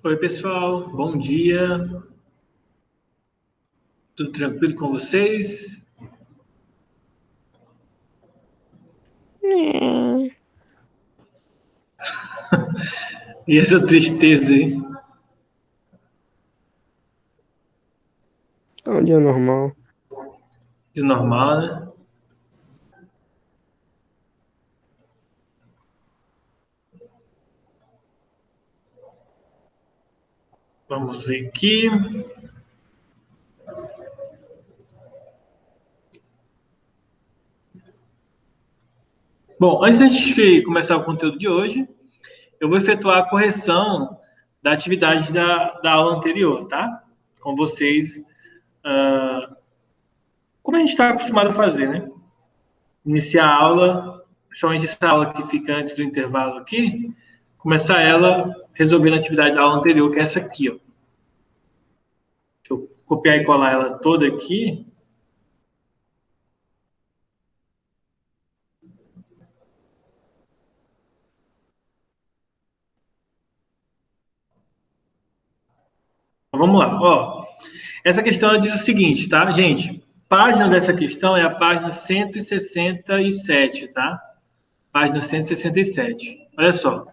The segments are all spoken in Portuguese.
Oi, pessoal, bom dia. Tudo tranquilo com vocês? E essa tristeza aí? É um dia normal. De normal, né? Vamos ver aqui. Bom, antes de começar o conteúdo de hoje, eu vou efetuar a correção da atividade da aula anterior, tá? Com vocês, como a gente está acostumado a fazer, né? Iniciar a aula, principalmente essa aula que fica antes do intervalo aqui, começar ela resolvendo a atividade da aula anterior, que é essa aqui, ó. Deixa eu copiar e colar ela toda aqui. Vamos lá, ó. Essa questão ela diz o seguinte, tá, gente? Página dessa questão é a página 167, tá? Página 167. Olha só.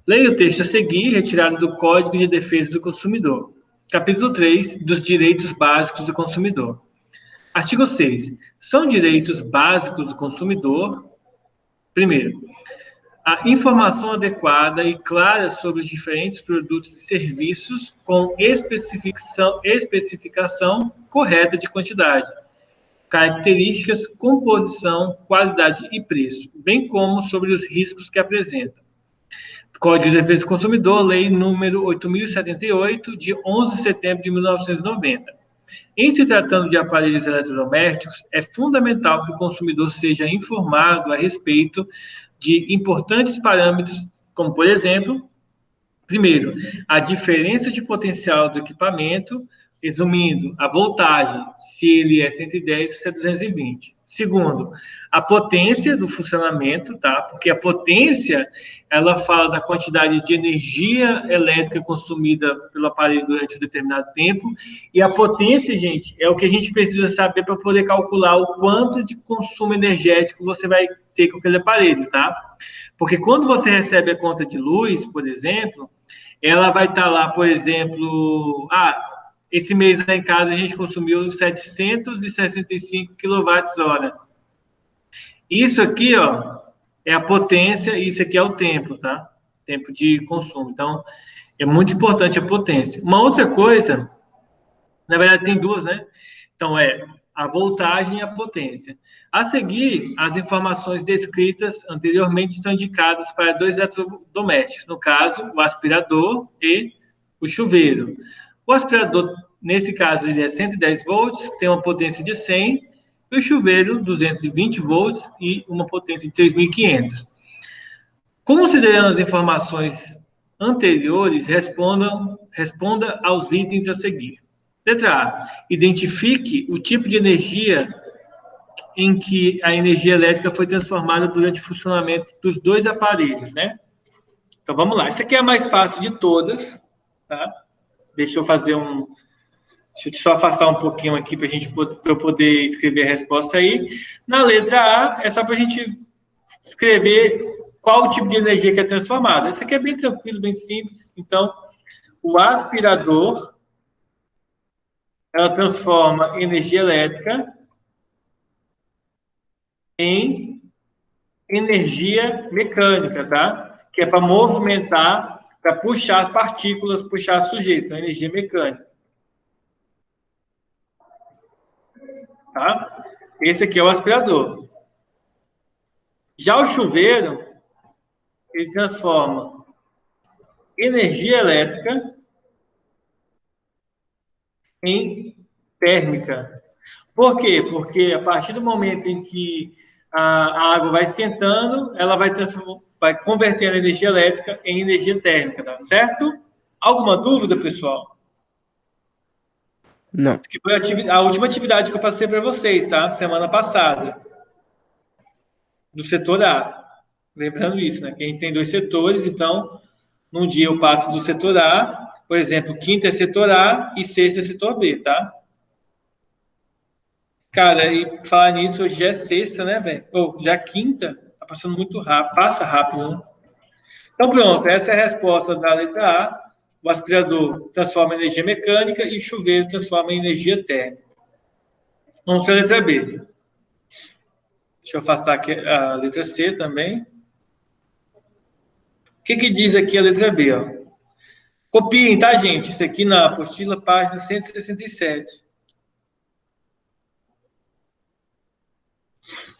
Leia o texto a seguir, retirado do Código de Defesa do Consumidor. Capítulo 3, dos direitos básicos do consumidor. Artigo 6. São direitos básicos do consumidor. Primeiro, a informação adequada e clara sobre os diferentes produtos e serviços com especificação correta de quantidade, características, composição, qualidade e preço, bem como sobre os riscos que apresenta. Código de Defesa do Consumidor, Lei número 8.078, de 11 de setembro de 1990. Em se tratando de aparelhos eletrodomésticos, é fundamental que o consumidor seja informado a respeito de importantes parâmetros, como, por exemplo, primeiro, a diferença de potencial do equipamento, resumindo, a voltagem, se ele é 110 ou se é 220. Segundo, a potência do funcionamento, tá? Porque a potência, ela fala da quantidade de energia elétrica consumida pelo aparelho durante um determinado tempo, e a potência, gente, é o que a gente precisa saber para poder calcular o quanto de consumo energético você vai ter com aquele aparelho, tá? Porque quando você recebe a conta de luz, por exemplo, ela vai estar lá, por exemplo, esse mês lá em casa a gente consumiu 765 kWh. Isso aqui, ó, é a potência e isso aqui é o tempo, tá? Tempo de consumo. Então, é muito importante a potência. Uma outra coisa, na verdade tem duas, né? Então, é a voltagem e a potência. A seguir, as informações descritas anteriormente estão indicadas para dois eletrodomésticos, no caso, o aspirador e o chuveiro. O aspirador, nesse caso, ele é 110 volts, tem uma potência de 100, e o chuveiro, 220 volts e uma potência de 3.500. Considerando as informações anteriores, responda aos itens a seguir. Letra A. Identifique o tipo de energia em que a energia elétrica foi transformada durante o funcionamento dos dois aparelhos, né? Então vamos lá. Essa aqui é a mais fácil de todas, tá? Deixa eu fazer um. Deixa eu só afastar um pouquinho aqui para eu poder escrever a resposta aí. Na letra A, é só para a gente escrever qual o tipo de energia que é transformada. Isso aqui é bem tranquilo, bem simples. Então, o aspirador, ela transforma energia elétrica em energia mecânica, tá? Que é para movimentar, para puxar as partículas, puxar a sujeira, então energia mecânica. Tá? Esse aqui é o aspirador. Já o chuveiro, ele transforma energia elétrica em térmica. Por quê? Porque a partir do momento em que a água vai esquentando, ela vai convertendo a energia elétrica em energia térmica, tá certo? Alguma dúvida, pessoal? Não. Que foi a última atividade que eu passei para vocês, tá? Semana passada, do setor A. Lembrando isso, né? Que a gente tem dois setores, então Num dia eu passo do setor A, por exemplo, quinta é setor A e sexta é setor B, tá? Cara, e falar nisso, hoje já é sexta, né, velho? Ou já é quinta, tá passando muito rápido, passa rápido, né? Então, pronto, essa é a resposta da letra A. O aspirador transforma em energia mecânica e o chuveiro transforma em energia térmica. Vamos para a letra B. Deixa eu afastar aqui a letra C também. O que diz aqui a letra B? Ó? Copiem, tá, gente? Isso aqui na apostila, página 167.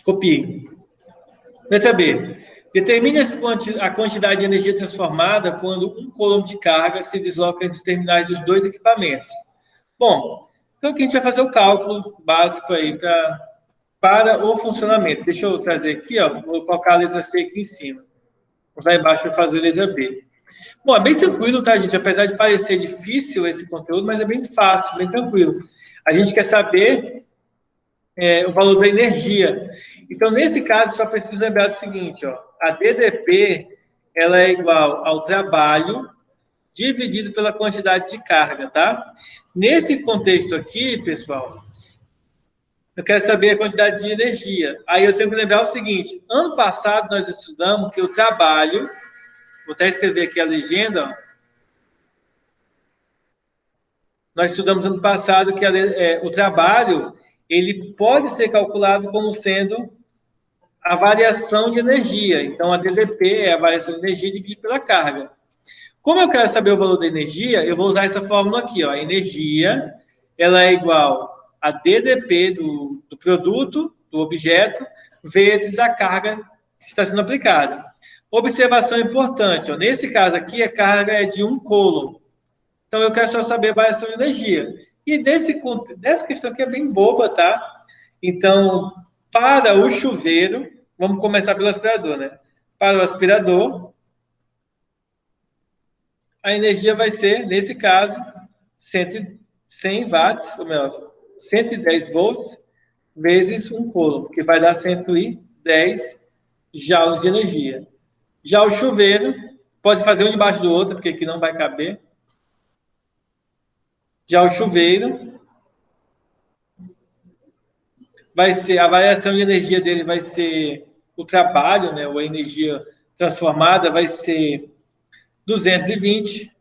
Copiem. Letra B. Determine a quantidade de energia transformada quando um coulomb de carga se desloca entre os terminais dos dois equipamentos. Bom, então aqui a gente vai fazer o cálculo básico aí para o funcionamento. Deixa eu trazer aqui, ó, vou colocar a letra C aqui em cima. Lá embaixo para fazer a letra B. Bom, é bem tranquilo, tá, gente? Apesar de parecer difícil esse conteúdo, mas é bem fácil, bem tranquilo. A gente quer saber o valor da energia. Então, nesse caso, só preciso lembrar do seguinte, ó, a DDP ela é igual ao trabalho dividido pela quantidade de carga, tá? Nesse contexto aqui, pessoal, eu quero saber a quantidade de energia. Aí eu tenho que lembrar o seguinte, ano passado nós estudamos que o trabalho, vou até escrever aqui a legenda, ó, nós estudamos ano passado que o trabalho ele pode ser calculado como sendo a variação de energia. Então, a DDP é a variação de energia dividida pela carga. Como eu quero saber o valor da energia, eu vou usar essa fórmula aqui. Ó. A energia ela é igual a DDP do produto, do objeto, vezes a carga que está sendo aplicada. Observação importante. Ó. Nesse caso aqui, a carga é de 1 coulomb. Então, eu quero só saber a variação de energia. E nessa questão aqui é bem boba, tá? Então, para o chuveiro, vamos começar pelo aspirador, né? Para o aspirador, a energia vai ser, nesse caso, 100 watts, ou melhor, 110 volts, vezes 1 coulomb, que vai dar 110 joules de energia. Já o chuveiro, pode fazer um debaixo do outro, porque aqui não vai caber. Já o chuveiro, vai ser a variação de energia dele vai ser o trabalho, né, ou a energia transformada vai ser 220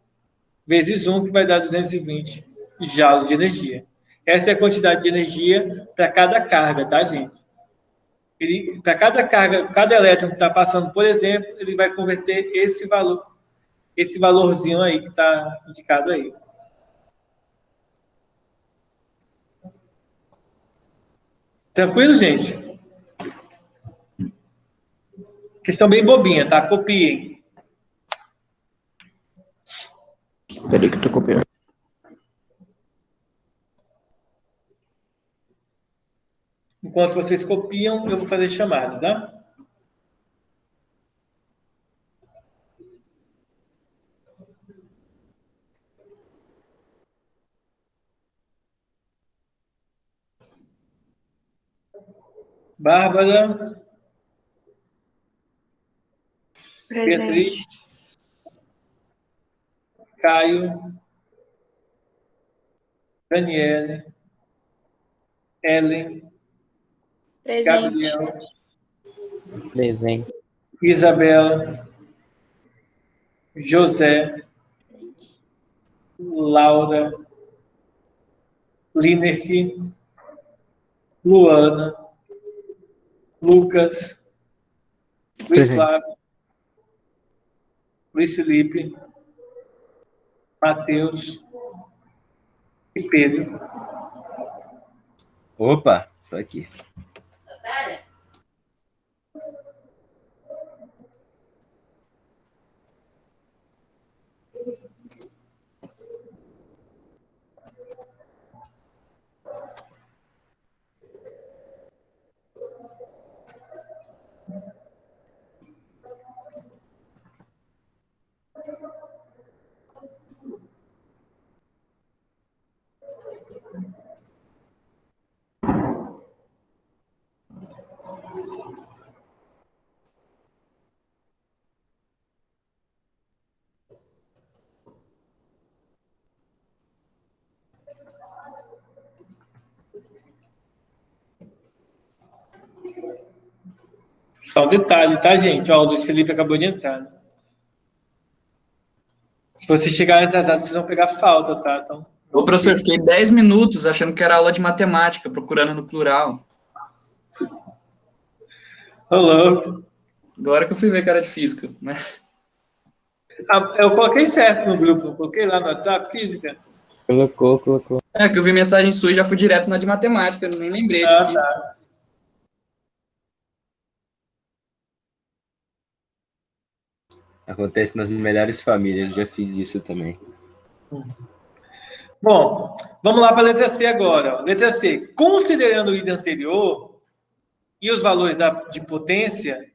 vezes 1, que vai dar 220 joules de energia. Essa é a quantidade de energia para cada carga, tá, gente? Para cada carga, cada elétron que está passando, por exemplo, ele vai converter esse valorzinho aí que está indicado aí. Tranquilo, gente? Questão bem bobinha, tá? Copiem. Peraí que eu tô copiando. Enquanto vocês copiam, eu vou fazer chamada, tá? Bárbara. Presente. Beatriz. Caio. Daniele. Ellen. Presente. Gabriel. Presente. Isabela. José. Laura. Linerk. Luana. Lucas. Luiz Presente. Flávio. Luiz Felipe. Matheus. E Pedro. Opa, tô aqui. Só um detalhe, tá, gente? Ó, o Luiz Felipe acabou de entrar, né? Se vocês chegarem atrasados, vocês vão pegar falta, tá? Então, Ô, professor, fiquei 10 minutos achando que era aula de matemática, procurando no plural. ô louco. Agora que eu fui ver que era de física, né? Ah, eu coloquei certo no grupo, não coloquei lá no WhatsApp, física. Colocou. É, que eu vi mensagem sua e já fui direto na de matemática, nem lembrei de Ah, física. tá. Acontece nas melhores famílias, eu já fiz isso também. Bom, vamos lá para a letra C agora. Letra C. Considerando o item anterior e os valores de potência,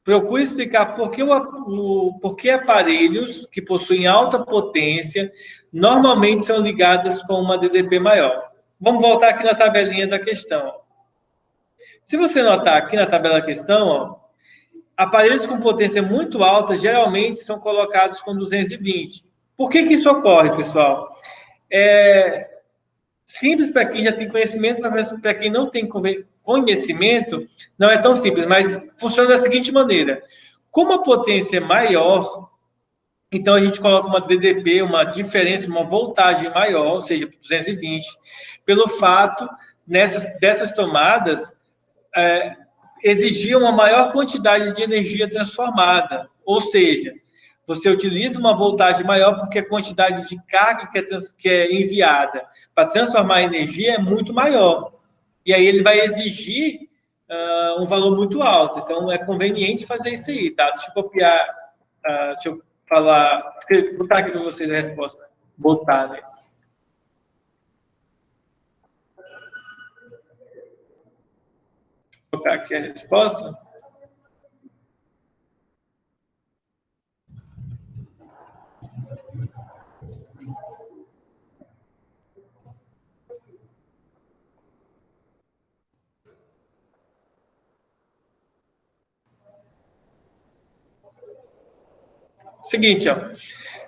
procure explicar por que aparelhos que possuem alta potência normalmente são ligados com uma DDP maior. Vamos voltar aqui na tabelinha da questão. Se você notar aqui na tabela da questão, ó, aparelhos com potência muito alta geralmente são colocados com 220. Por que isso ocorre, pessoal? Simples para quem já tem conhecimento, mas para quem não tem conhecimento, não é tão simples, mas funciona da seguinte maneira. Como a potência é maior, então a gente coloca uma DDP, uma diferença, uma voltagem maior, ou seja, 220, pelo fato dessas tomadas exigir uma maior quantidade de energia transformada, ou seja, você utiliza uma voltagem maior porque a quantidade de carga que é enviada para transformar a energia é muito maior. E aí ele vai exigir um valor muito alto. Então é conveniente fazer isso aí, tá? Deixa eu copiar, deixa eu falar, botar aqui para vocês a resposta. Botar, né? Vou colocar aqui a resposta. Seguinte, ó.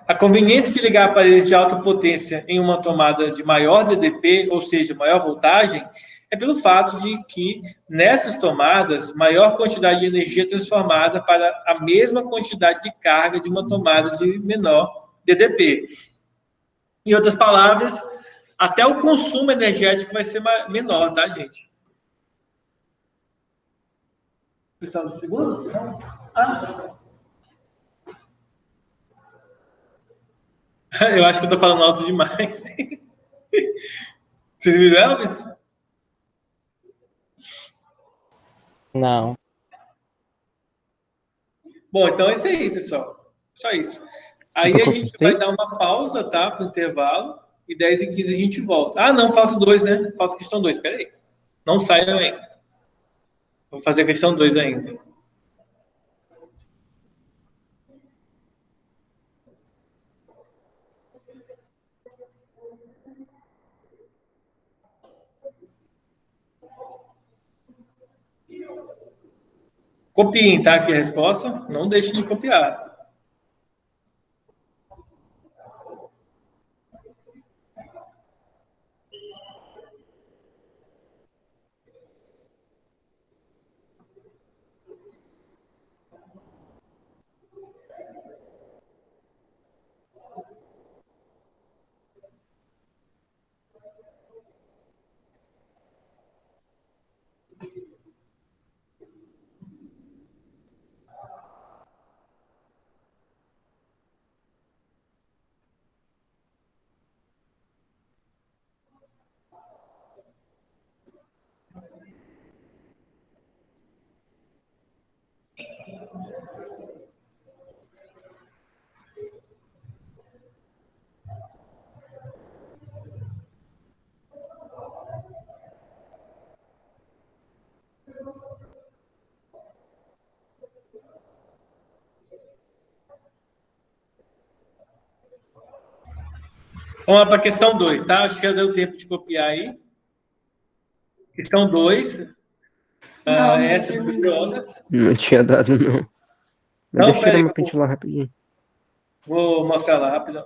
A conveniência de ligar aparelhos de alta potência em uma tomada de maior DDP, ou seja, maior voltagem, é pelo fato de que nessas tomadas, maior quantidade de energia é transformada para a mesma quantidade de carga de uma tomada de menor DDP. Em outras palavras, até o consumo energético vai ser menor, tá, gente? Pessoal do segundo? Ah. Eu acho que eu tô falando alto demais. Vocês viram, Elvis? Não. Bom, então é isso aí, pessoal. Só isso. Aí a gente vai dar uma pausa, tá? Para o intervalo. E 10h15 a gente volta. Ah, não, falta 2, né? Falta a questão 2. Espera aí. Não saiam ainda. Vou fazer a questão 2 ainda. Copiem, tá? Aqui a resposta. Não deixem de copiar. Vamos lá para a questão 2, tá? Acho que já deu tempo de copiar aí. Questão 2. Essa é do Jonas. Não tinha dado, não. Mas Não, deixa eu tirar peraí. meu pente lá rapidinho. Vou mostrar lá rápido.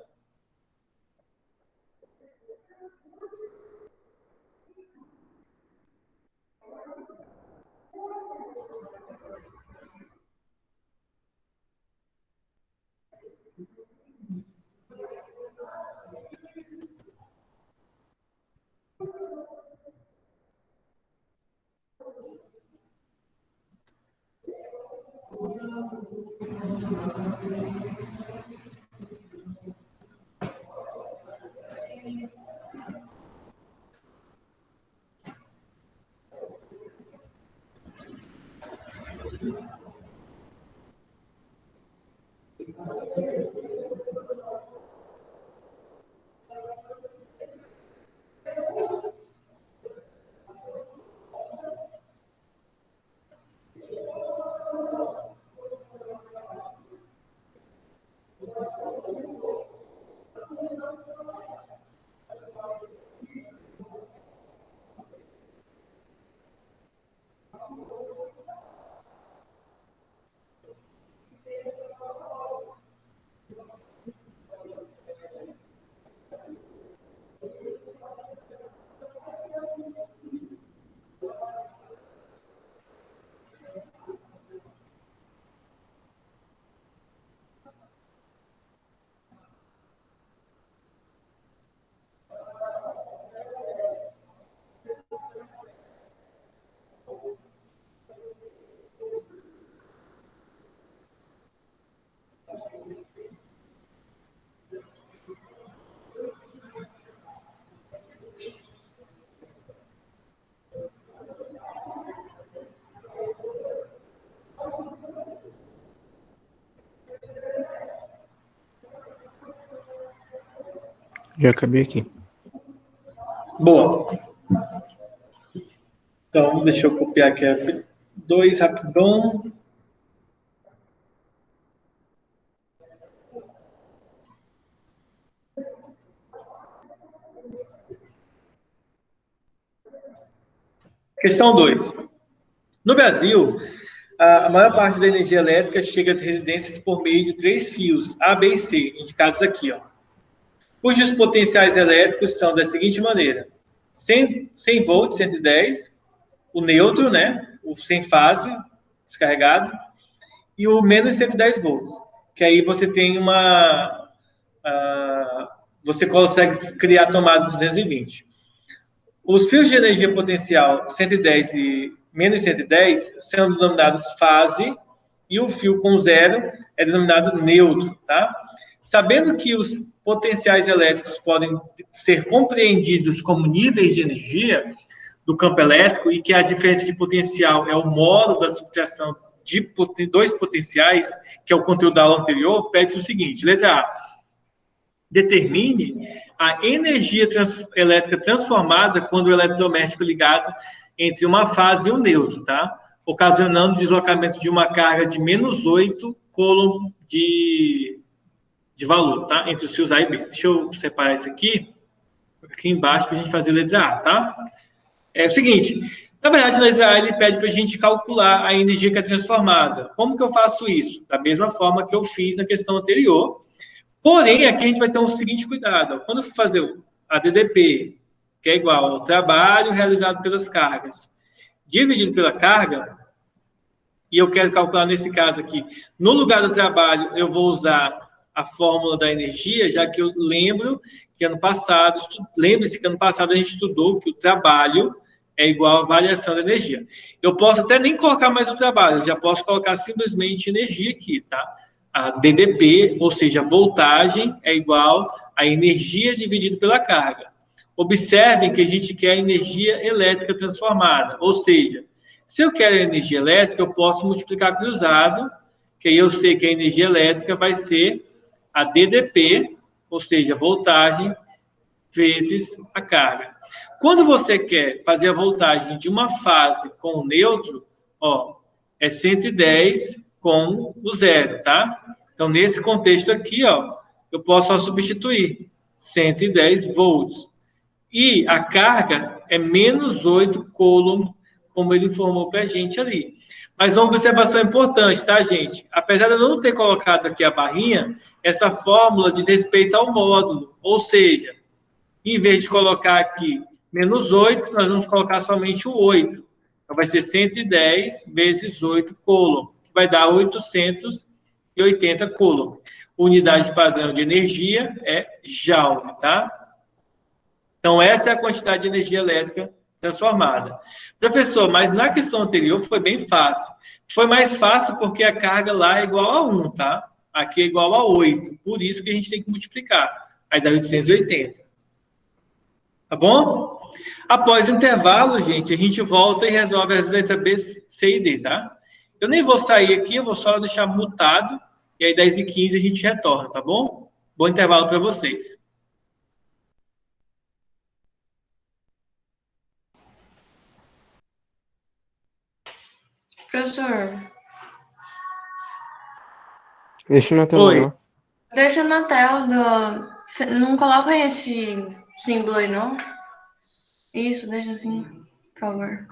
Já acabei aqui. Boa. Então, deixa eu copiar aqui 2 rapidão. Questão 2. No Brasil, a maior parte da energia elétrica chega às residências por meio de 3 fios, A, B e C, indicados aqui, ó, cujos potenciais elétricos são da seguinte maneira: 100 volts, 110, o neutro, né, o sem fase, descarregado, e o menos 110 volts, que aí você tem você consegue criar tomadas de 220. Os fios de energia potencial 110 e menos 110 são denominados fase, e o fio com zero é denominado neutro, tá? Sabendo que os potenciais elétricos podem ser compreendidos como níveis de energia do campo elétrico e que a diferença de potencial é o módulo da subtração de 2 potenciais, que é o conteúdo da aula anterior, pede-se o seguinte: letra A, determine a energia elétrica transformada quando o eletrodoméstico é ligado entre uma fase e um neutro, tá? Ocasionando o deslocamento de uma carga de menos 8 coulomb de valor, tá? Entre os fios A e B. Deixa eu separar isso aqui embaixo, para a gente fazer a letra A, tá? É o seguinte, na verdade, a letra A ele pede para a gente calcular a energia que é transformada. Como que eu faço isso? Da mesma forma que eu fiz na questão anterior. Porém, aqui a gente vai ter o seguinte cuidado. Quando eu for fazer a DDP, que é igual ao trabalho realizado pelas cargas, dividido pela carga, e eu quero calcular nesse caso aqui, no lugar do trabalho, eu vou usar a fórmula da energia, já que eu lembro que ano passado, lembre-se que ano passado a gente estudou que o trabalho é igual à variação da energia. Eu posso até nem colocar mais o trabalho, eu já posso colocar simplesmente energia aqui, tá? A DDP, ou seja, a voltagem, é igual a energia dividido pela carga. Observem que a gente quer energia elétrica transformada, ou seja, se eu quero energia elétrica, eu posso multiplicar cruzado, que aí eu sei que a energia elétrica vai ser a DDP, ou seja, voltagem, vezes a carga. Quando você quer fazer a voltagem de uma fase com o neutro, ó, é 110 com o zero, tá? Então, nesse contexto aqui, ó, eu posso só substituir 110 volts. E a carga é menos 8 coulomb, como ele informou para a gente ali. Mas uma observação importante, tá, gente? Apesar de eu não ter colocado aqui a barrinha, essa fórmula diz respeito ao módulo. Ou seja, em vez de colocar aqui menos 8, nós vamos colocar somente o 8. Então, vai ser 110 vezes 8 coulomb, que vai dar 880 coulomb. Unidade padrão de energia é joule, tá? Então, essa é a quantidade de energia elétrica transformada. Professor, mas na questão anterior foi bem fácil. Foi mais fácil porque a carga lá é igual a 1, tá? Aqui é igual a 8. Por isso que a gente tem que multiplicar. Aí dá 880. Tá bom? Após o intervalo, gente, a gente volta e resolve as letras B, C e D, tá? Eu nem vou sair aqui, eu vou só deixar mutado. E aí 10h15 a gente retorna, tá bom? Bom intervalo para vocês. Professor, Deixa na tela Oi. lá. deixa na tela do. Não coloca esse símbolo aí, não? Isso, deixa assim, por favor.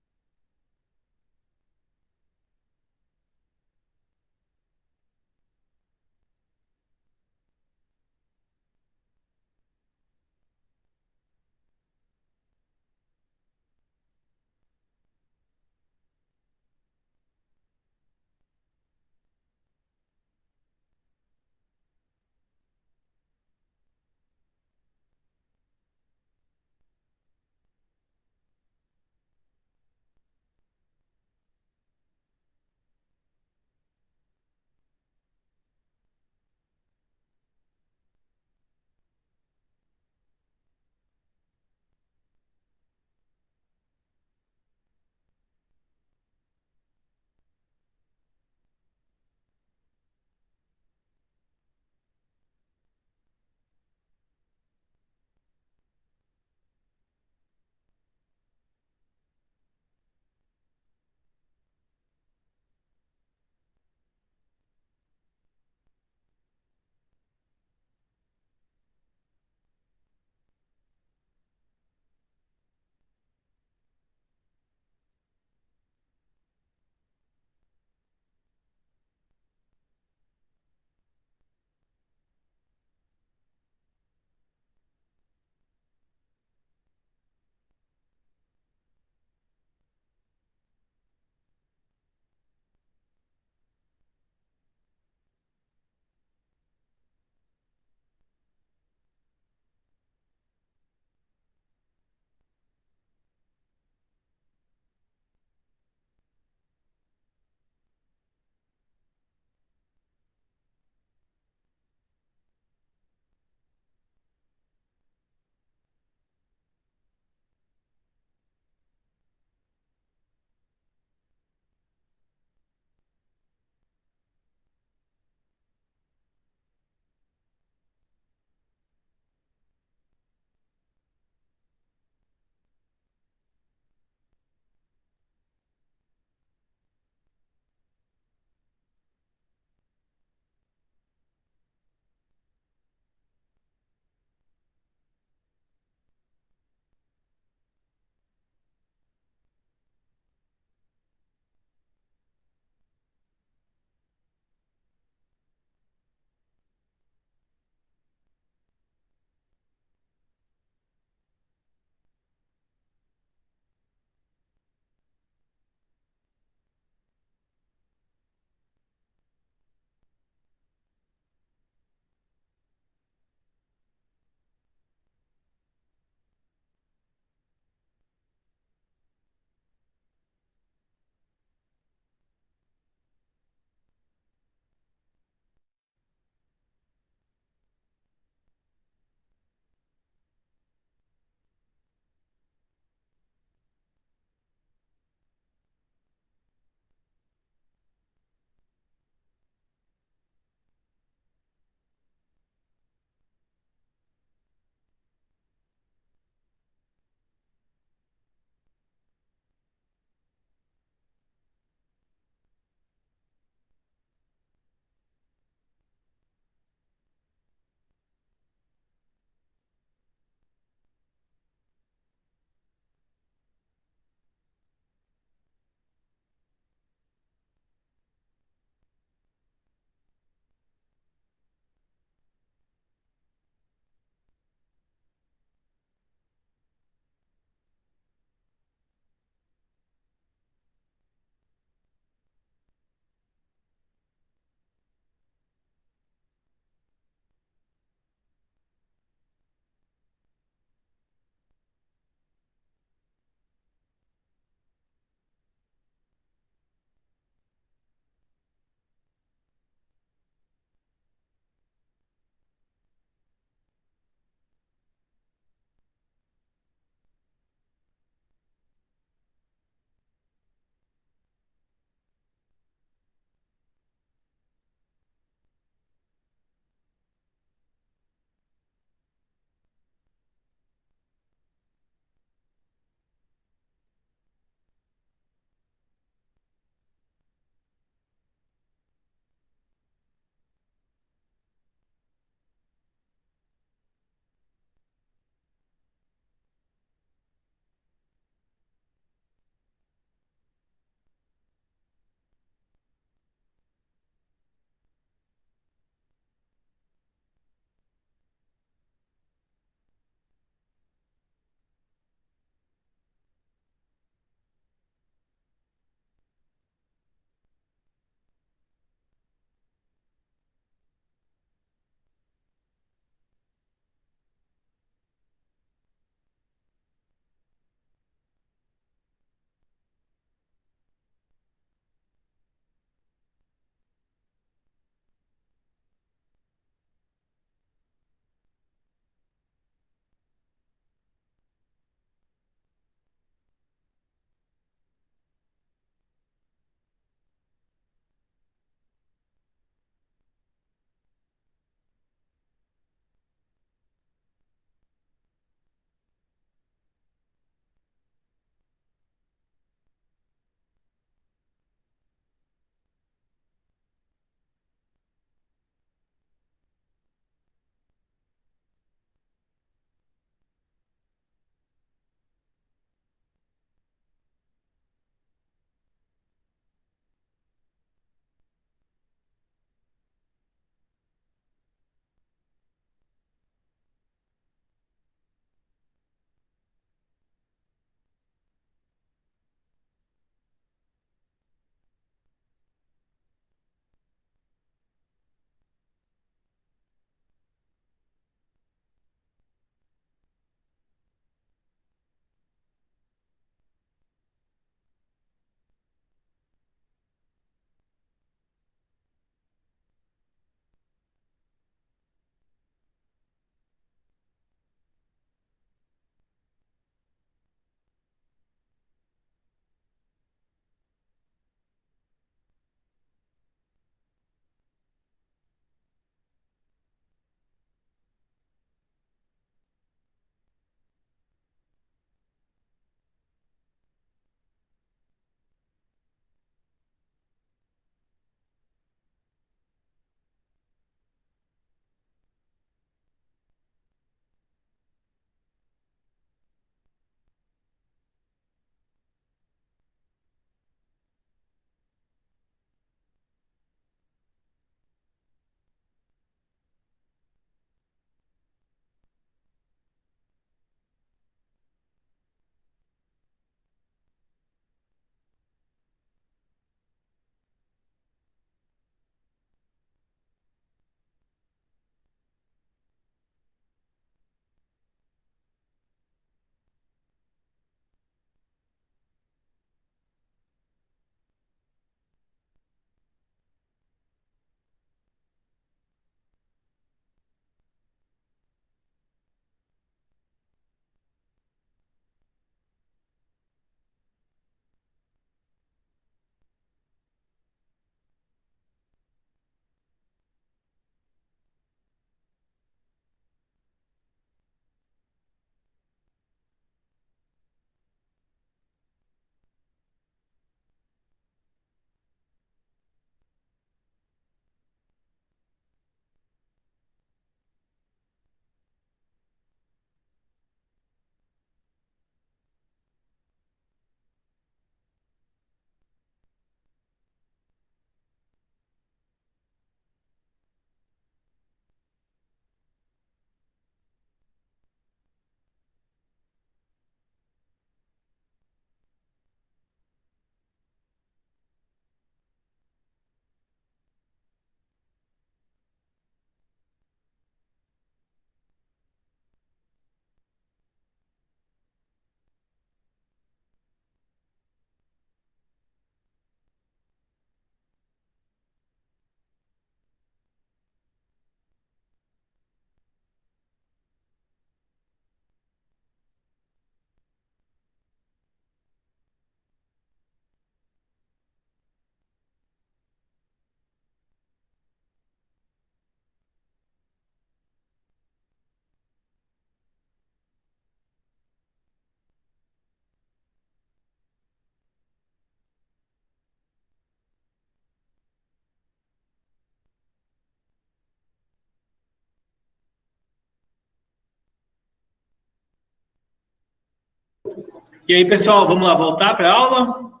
E aí, pessoal, vamos lá voltar para a aula?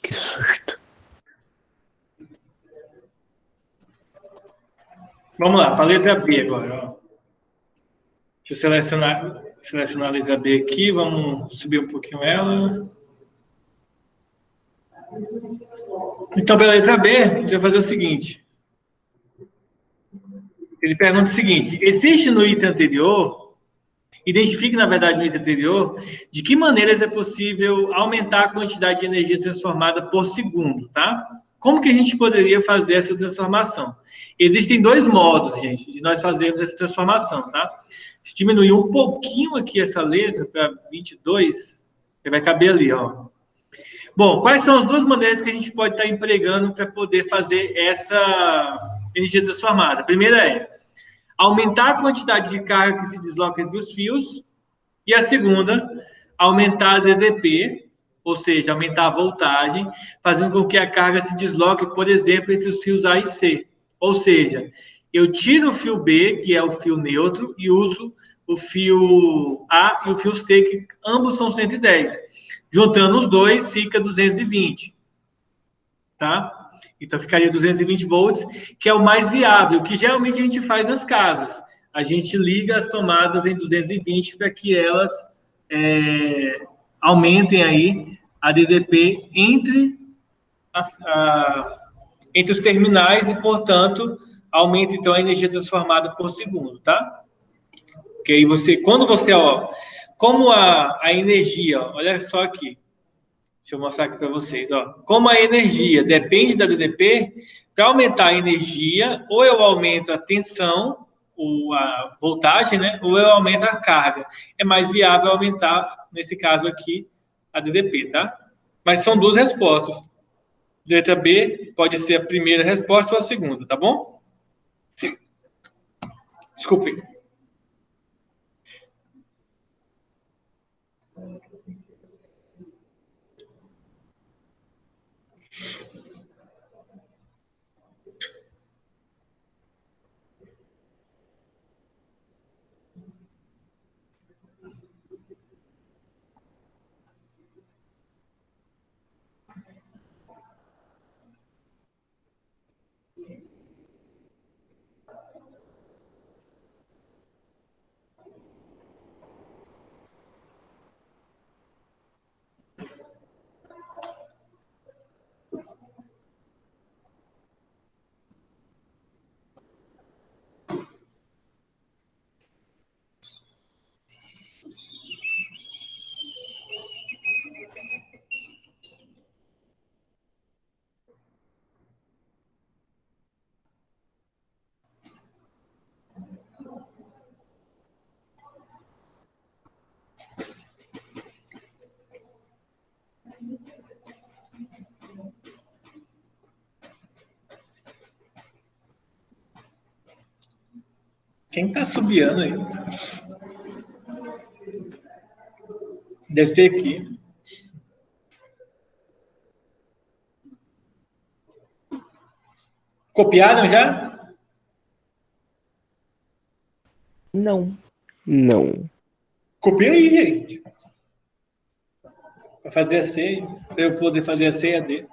Que susto. Vamos lá, para a letra B agora. Ó. Deixa eu selecionar a letra B aqui, vamos subir um pouquinho ela. Então, para a letra B, a gente vai fazer o seguinte. Ele pergunta o seguinte: existe no item anterior, identifique, na verdade, no item anterior, de que maneiras é possível aumentar a quantidade de energia transformada por segundo, tá? Como que a gente poderia fazer essa transformação? Existem dois modos, gente, de nós fazermos essa transformação, tá? Se diminuir um pouquinho aqui essa letra para 22, vai caber ali, ó. Bom, quais são as duas maneiras que a gente pode estar empregando para poder fazer essa energia transformada? A primeira é aumentar a quantidade de carga que se desloca entre os fios. E a segunda, aumentar a DDP, ou seja, aumentar a voltagem, fazendo com que a carga se desloque, por exemplo, entre os fios A e C. Ou seja, eu tiro o fio B, que é o fio neutro, e uso o fio A e o fio C, que ambos são 110. Juntando os dois, fica 220. Tá? Então, ficaria 220 volts, que é o mais viável, que geralmente a gente faz nas casas. A gente liga as tomadas em 220 para que elas aumentem aí a DDP entre os terminais e, portanto, aumenta, então, a energia transformada por segundo, tá? Que aí quando você, ó, como a energia, ó, olha só aqui, deixa eu mostrar aqui para vocês, ó. Como a energia depende da DDP, para aumentar a energia, ou eu aumento a tensão, ou a voltagem, né? Ou eu aumento a carga. É mais viável aumentar, nesse caso aqui, a DDP, tá? Mas são duas respostas. Letra B pode ser a primeira resposta ou a segunda, tá bom? Desculpe. Quem tá subiando aí? Deve ser aqui. Copiaram já? Não. Não. Copia aí, gente. Para fazer a C, para eu poder fazer a C e a D.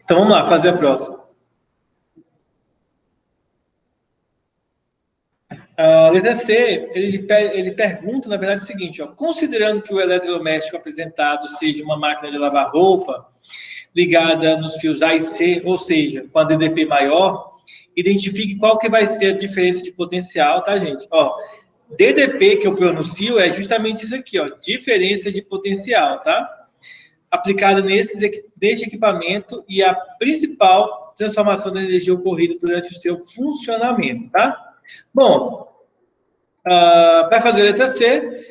Então vamos lá, fazer a próxima. A letra C, ele pergunta, na verdade, o seguinte, ó, considerando que o eletrodoméstico apresentado seja uma máquina de lavar roupa ligada nos fios A e C, ou seja, com a DDP maior, identifique qual que vai ser a diferença de potencial, tá, gente? Ó, DDP que eu pronuncio é justamente isso aqui, ó, diferença de potencial, tá? Aplicada neste equipamento e a principal transformação da energia ocorrida durante o seu funcionamento, tá? Bom, para fazer a letra C,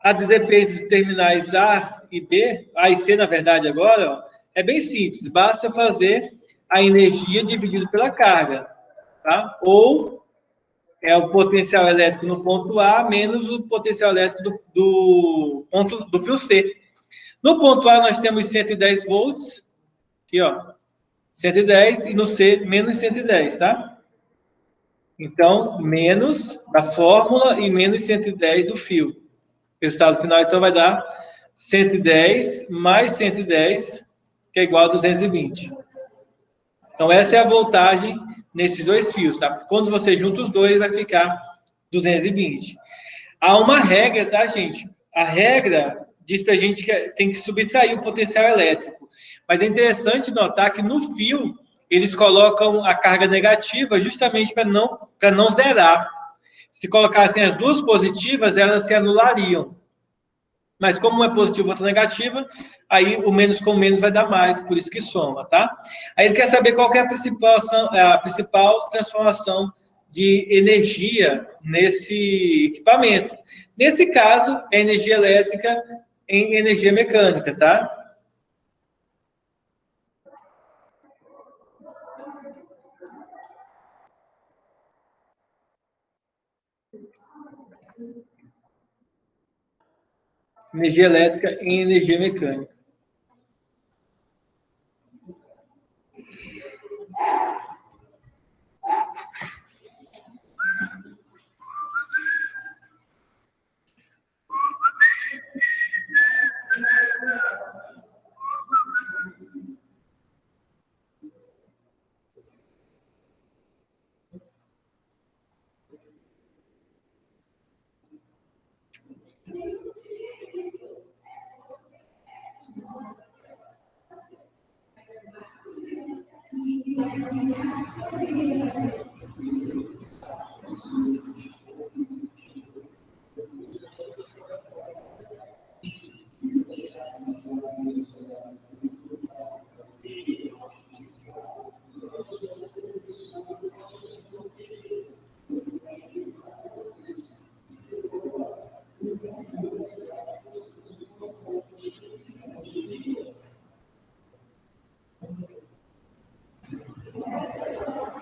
a DDP entre os terminais A e B, A e C, na verdade, agora, ó, é bem simples. Basta fazer a energia dividido pela carga, tá? Ou é o potencial elétrico no ponto A menos o potencial elétrico do ponto do fio C. No ponto A, nós temos 110 volts, aqui, ó, 110, e no C, menos 110, tá? Então, menos da fórmula e menos 110 do fio. O resultado final, então, vai dar 110 mais 110, que é igual a 220. Então, essa é a voltagem nesses dois fios, tá? Quando você junta os dois, vai ficar 220. Há uma regra, tá, gente? A regra diz para a gente que tem que subtrair o potencial elétrico. Mas é interessante notar que no fio, eles colocam a carga negativa justamente para não zerar. Se colocassem as duas positivas, elas se anulariam. Mas como uma é positiva e outra negativa, aí o menos com menos vai dar mais, por isso que soma, tá? Aí ele quer saber qual que é a principal transformação de energia nesse equipamento. Nesse caso, é energia elétrica em energia mecânica, tá? Energia elétrica em energia mecânica.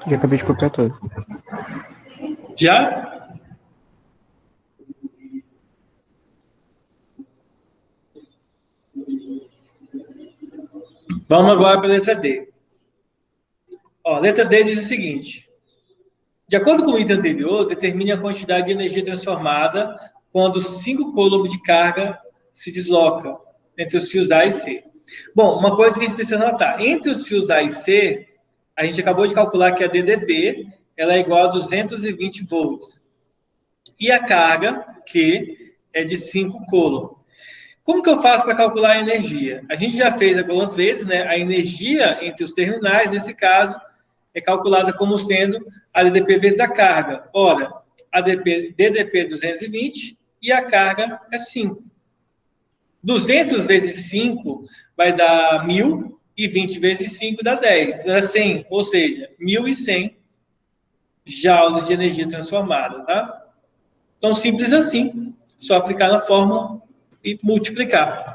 Já acabei de copiar tudo. Já? Vamos agora para a letra D. Ó, a letra D diz o seguinte: de acordo com o item anterior, determine a quantidade de energia transformada quando 5 coulombs de carga se desloca entre os fios A e C. Bom, uma coisa que a gente precisa notar, entre os fios A e C, a gente acabou de calcular que a DDP ela é igual a 220 volts. E a carga, Q, é de 5 coulombs. Como que eu faço para calcular a energia? A gente já fez algumas vezes, né? A energia entre os terminais, nesse caso, é calculada como sendo a DDP vezes a carga. Ora, a DDP é 220 e a carga é 5. 200 vezes 5 vai dar 1.000 e 20 vezes 5 dá 10. Dá 100, ou seja, 1.100 joules de energia transformada, tá? Então, simples assim. Só aplicar na fórmula e multiplicar.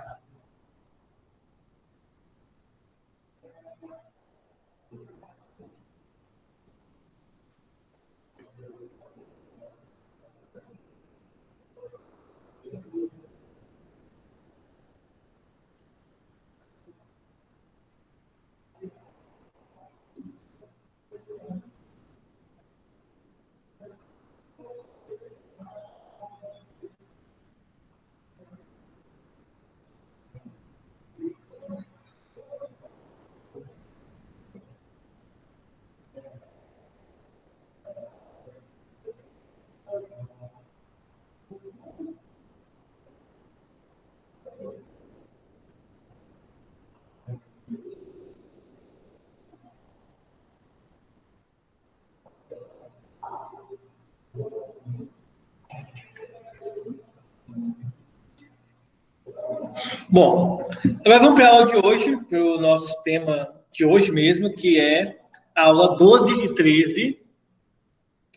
Bom, agora vamos para a aula de hoje, para o nosso tema de hoje mesmo, que é a aula 12 e 13.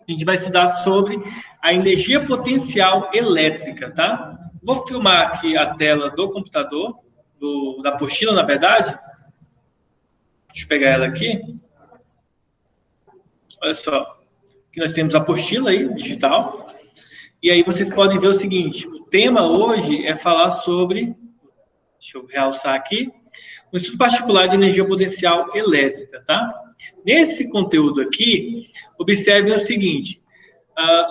A gente vai estudar sobre a energia potencial elétrica, tá? Vou filmar aqui a tela do computador, da apostila, na verdade. Deixa eu pegar ela aqui. Olha só, aqui nós temos a apostila aí, digital. E aí vocês podem ver o seguinte, o tema hoje é falar sobre, deixa eu realçar aqui, um estudo particular de energia potencial elétrica, tá? Nesse conteúdo aqui, observem o seguinte,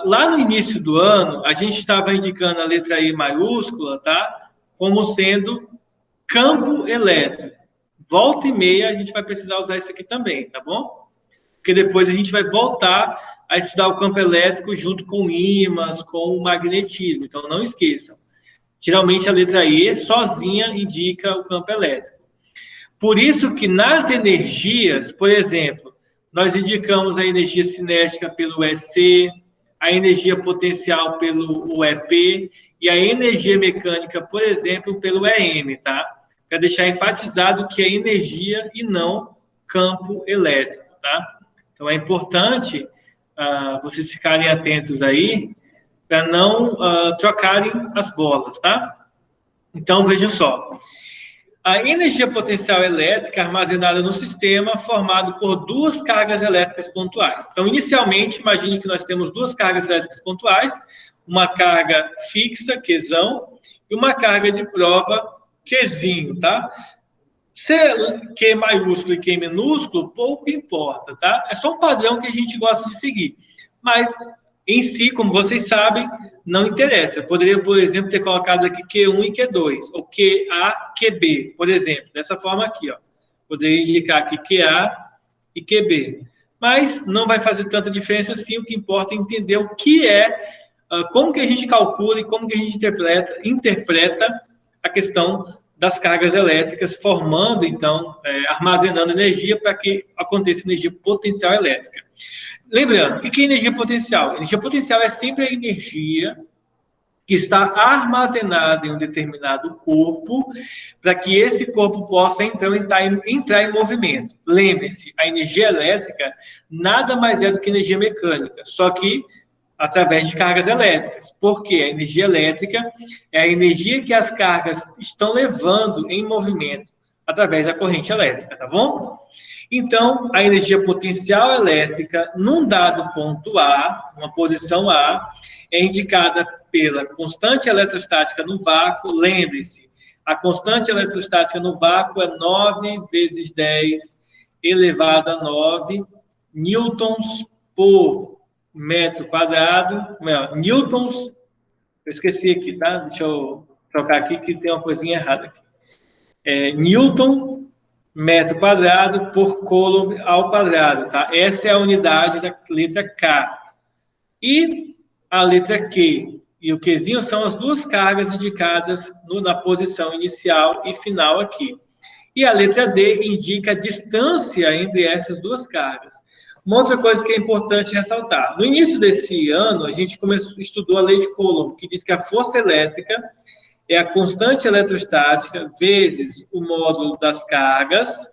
lá no início do ano, a gente estava indicando a letra E maiúscula, tá? Como sendo campo elétrico. Volta e meia, a gente vai precisar usar isso aqui também, tá bom? Porque depois a gente vai voltar a estudar o campo elétrico junto com ímãs, com o magnetismo. Então, não esqueçam. Geralmente, a letra E sozinha indica o campo elétrico. Por isso que nas energias, por exemplo, nós indicamos a energia cinética pelo EC, a energia potencial pelo EP e a energia mecânica, por exemplo, pelo EM, tá? Para deixar enfatizado que é energia e não campo elétrico, tá? Então, é importante vocês ficarem atentos aí para não trocarem as bolas, tá? Então, vejam só. A energia potencial elétrica armazenada no sistema formado por duas cargas elétricas pontuais. Então, inicialmente, imagine que nós temos duas cargas elétricas pontuais, uma carga fixa, Qzão, e uma carga de prova, Qzinho, tá? Se é Q maiúsculo e Q minúsculo, pouco importa, tá? É só um padrão que a gente gosta de seguir. Mas, em si, como vocês sabem, não interessa. Eu poderia, por exemplo, ter colocado aqui Q1 e Q2, ou QA, QB, por exemplo. Dessa forma aqui, ó. Poderia indicar aqui QA e QB. Mas não vai fazer tanta diferença assim. O que importa é entender o que é, como que a gente calcula e como que a gente interpreta a questão das cargas elétricas, formando, então, armazenando energia para que aconteça energia potencial elétrica. Lembrando, o que é energia potencial? Energia potencial é sempre a energia que está armazenada em um determinado corpo, para que esse corpo possa, então, entrar em movimento. Lembre-se, a energia elétrica nada mais é do que energia mecânica, só que através de cargas elétricas. Porque a energia elétrica é a energia que as cargas estão levando em movimento através da corrente elétrica, tá bom? Então, a energia potencial elétrica, num dado ponto A, uma posição A, é indicada pela constante eletrostática no vácuo. Lembre-se, a constante eletrostática no vácuo é 9 vezes 10 elevado a 9 newtons por metro quadrado, newtons, eu esqueci aqui, tá? Deixa eu trocar aqui que tem uma coisinha errada aqui. Newton metro quadrado por coulomb ao quadrado, tá? Essa é a unidade da letra K. E a letra Q e o Qzinho são as duas cargas indicadas na posição inicial e final aqui. E a letra D indica a distância entre essas duas cargas. Uma outra coisa que é importante ressaltar. No início desse ano, a gente estudou a lei de Coulomb, que diz que a força elétrica é a constante eletrostática vezes o módulo das cargas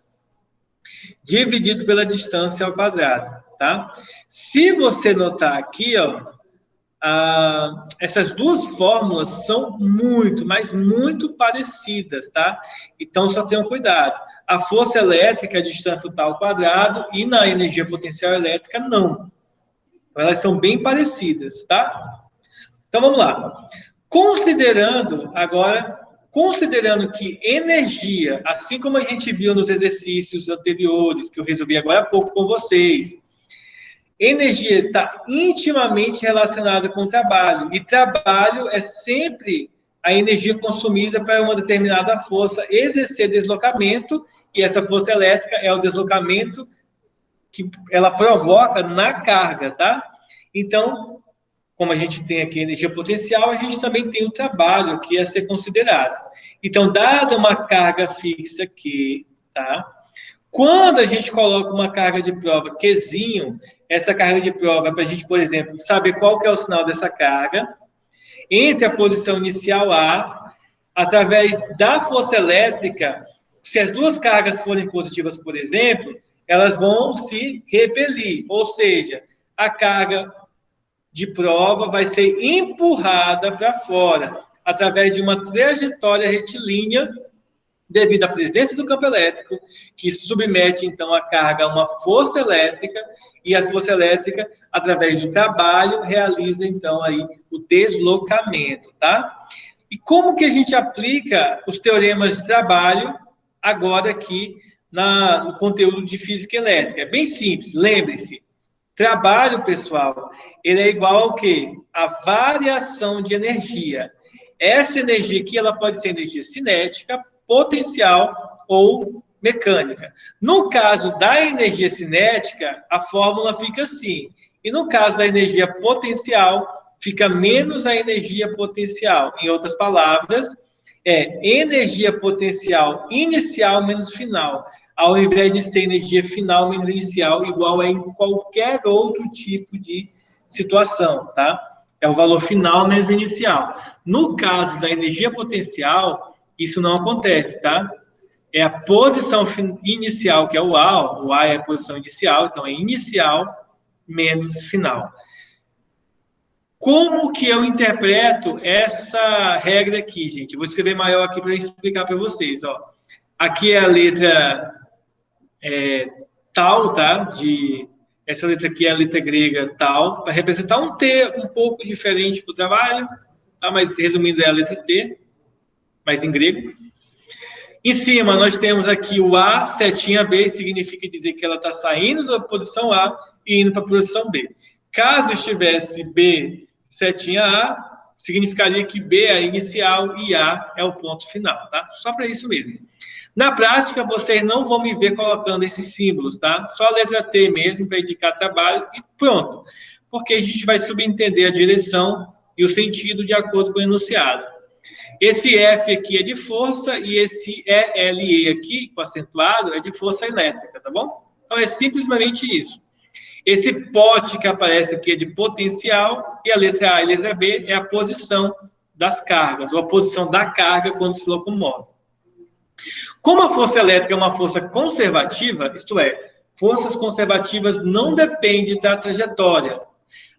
dividido pela distância ao quadrado, tá? Se você notar aqui, ó, essas duas fórmulas são muito, mas muito parecidas, tá? Então, só tenham cuidado. A força elétrica, a distância está ao quadrado, e na energia potencial elétrica, não. Elas são bem parecidas, tá? Então, vamos lá. Considerando que energia, assim como a gente viu nos exercícios anteriores, que eu resolvi agora há pouco com vocês, energia está intimamente relacionada com trabalho, e trabalho é sempre a energia consumida para uma determinada força exercer deslocamento, e essa força elétrica é o deslocamento que ela provoca na carga, tá? Então, como a gente tem aqui energia potencial, a gente também tem o trabalho aqui a ser considerado. Então, dada uma carga fixa aqui, tá? Quando a gente coloca uma carga de prova Qzinho, essa carga de prova é para a gente, por exemplo, saber qual que é o sinal dessa carga, entre a posição inicial A através da força elétrica, se as duas cargas forem positivas, por exemplo, elas vão se repelir, ou seja, a carga de prova vai ser empurrada para fora, através de uma trajetória retilínea, devido à presença do campo elétrico, que submete, então, a carga a uma força elétrica, e a força elétrica, através do trabalho, realiza, então, aí o deslocamento, tá? E como que a gente aplica os teoremas de trabalho agora aqui no conteúdo de física elétrica? É bem simples, lembre-se. Trabalho, pessoal, ele é igual ao quê? A variação de energia. Essa energia aqui, ela pode ser energia cinética, potencial ou mecânica. No caso da energia cinética, a fórmula fica assim. E no caso da energia potencial, fica menos a energia potencial. Em outras palavras, é energia potencial inicial menos final, ao invés de ser energia final menos inicial, igual a em qualquer outro tipo de situação, tá? É o valor final menos inicial. No caso da energia potencial, isso não acontece, tá? É a posição inicial, que é o A é a posição inicial, então é inicial menos final. Como que eu interpreto essa regra aqui, gente? Eu vou escrever maior aqui para explicar para vocês, ó. Aqui é a letra tal, tá? Essa letra aqui é a letra grega tal, para representar um T um pouco diferente para o trabalho, tá? Mas resumindo é a letra T, mas em grego. Em cima, nós temos aqui o A, setinha B, significa dizer que ela está saindo da posição A e indo para a posição B. Caso estivesse B, setinha A, significaria que B é a inicial e A é o ponto final, tá? Só para isso mesmo. Na prática, vocês não vão me ver colocando esses símbolos, tá? Só a letra T mesmo para indicar trabalho e pronto. Porque a gente vai subentender a direção e o sentido de acordo com o enunciado. Esse F aqui é de força e esse ELE aqui, com acentuado, é de força elétrica, tá bom? Então, é simplesmente isso. Esse pote que aparece aqui é de potencial e a letra A e a letra B é a posição das cargas, ou a posição da carga quando se locomove. Como a força elétrica é uma força conservativa, isto é, forças conservativas não dependem da trajetória.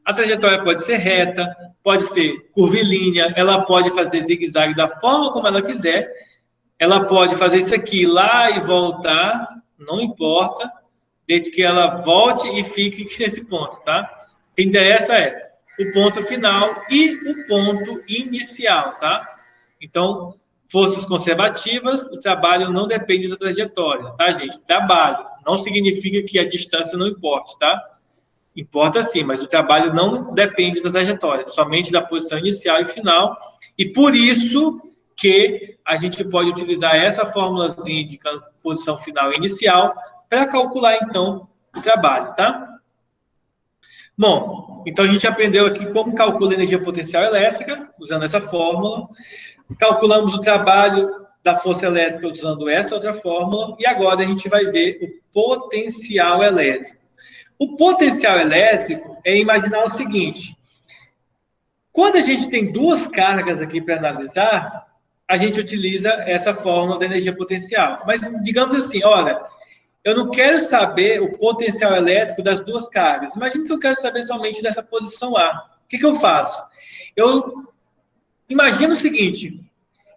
A trajetória pode ser reta, pode ser curvilínea, ela pode fazer zigue-zague da forma como ela quiser, ela pode fazer isso aqui lá e voltar, não importa, desde que ela volte e fique nesse ponto, tá? O que interessa é o ponto final e o ponto inicial, tá? Então, forças conservativas, o trabalho não depende da trajetória, tá, gente? Trabalho não significa que a distância não importe, tá? Importa sim, mas o trabalho não depende da trajetória, somente da posição inicial e final, e por isso que a gente pode utilizar essa fórmulazinha indicando posição final e inicial para calcular, então, o trabalho, tá? Bom, então a gente aprendeu aqui como calcula a energia potencial elétrica, usando essa fórmula. Calculamos o trabalho da força elétrica usando essa outra fórmula, e agora a gente vai ver o potencial elétrico. O potencial elétrico é imaginar o seguinte: quando a gente tem duas cargas aqui para analisar, a gente utiliza essa fórmula da energia potencial. Mas, digamos assim, olha, eu não quero saber o potencial elétrico das duas cargas. Imagina que eu quero saber somente dessa posição A. O que eu faço? Eu imagino o seguinte,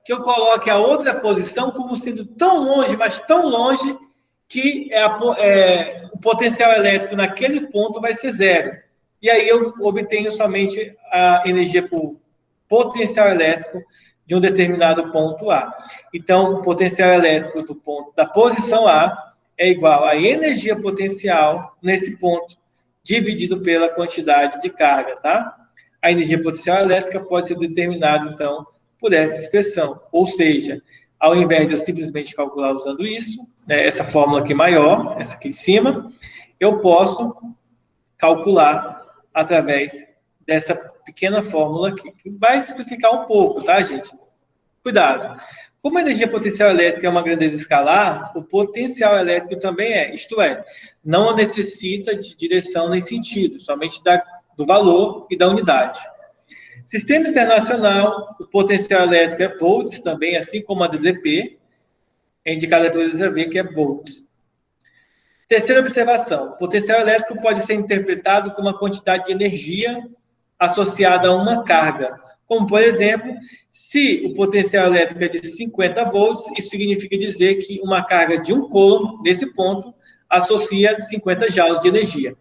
que eu coloque a outra posição como sendo tão longe, mas tão longe, que o potencial elétrico naquele ponto vai ser zero. E aí eu obtenho somente a energia por potencial elétrico de um determinado ponto A. Então, o potencial elétrico do ponto da posição A é igual à energia potencial nesse ponto, dividido pela quantidade de carga, tá? A energia potencial elétrica pode ser determinada, então, por essa expressão. Ou seja, ao invés de eu simplesmente calcular usando isso, né, essa fórmula aqui maior, essa aqui em cima, eu posso calcular através dessa pequena fórmula aqui, que vai simplificar um pouco, tá, gente? Cuidado. Como a energia potencial elétrica é uma grandeza escalar, o potencial elétrico também é. Isto é, não necessita de direção nem sentido, somente do valor e da unidade. Sistema internacional, o potencial elétrico é volts também, assim como a DDP, é indicada pela letra V, que é volts. Terceira observação, o potencial elétrico pode ser interpretado como uma quantidade de energia associada a uma carga. Como, por exemplo, se o potencial elétrico é de 50 volts, isso significa dizer que uma carga de 1 coulomb, nesse ponto, associa 50 joules de energia.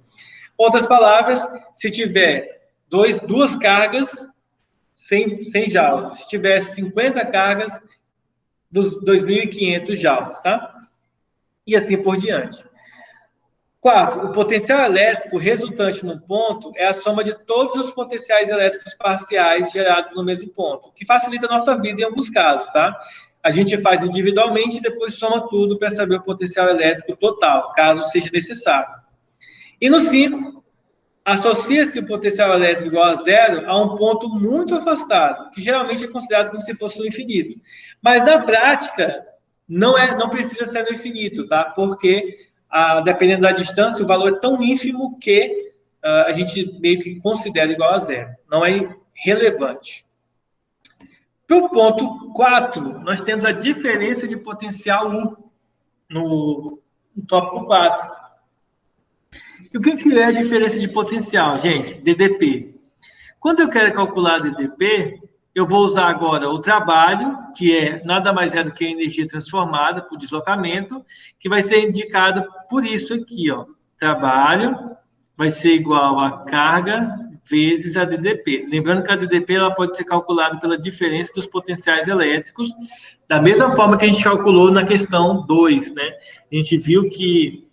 Outras palavras, se tiver duas cargas, 100 joules. Se tiver 50 cargas, dos 2.500 joules, tá? E assim por diante. 4. O potencial elétrico resultante num ponto é a soma de todos os potenciais elétricos parciais gerados no mesmo ponto, que facilita a nossa vida em alguns casos, tá? A gente faz individualmente e depois soma tudo para saber o potencial elétrico total, caso seja necessário. E no 5, associa-se o potencial elétrico igual a zero a um ponto muito afastado, que geralmente é considerado como se fosse no infinito. Mas na prática, não precisa ser no infinito, tá? Porque, dependendo da distância, o valor é tão ínfimo que a gente meio que considera igual a zero. Não é relevante. Para o ponto 4, nós temos a diferença de potencial U no tópico 4. E o que é a diferença de potencial, gente? DDP. Quando eu quero calcular DDP, eu vou usar agora o trabalho, que é nada mais é do que a energia transformada por deslocamento, que vai ser indicado por isso aqui, ó. Trabalho vai ser igual a carga vezes a DDP. Lembrando que a DDP ela pode ser calculada pela diferença dos potenciais elétricos, da mesma forma que a gente calculou na questão 2, né? A gente viu que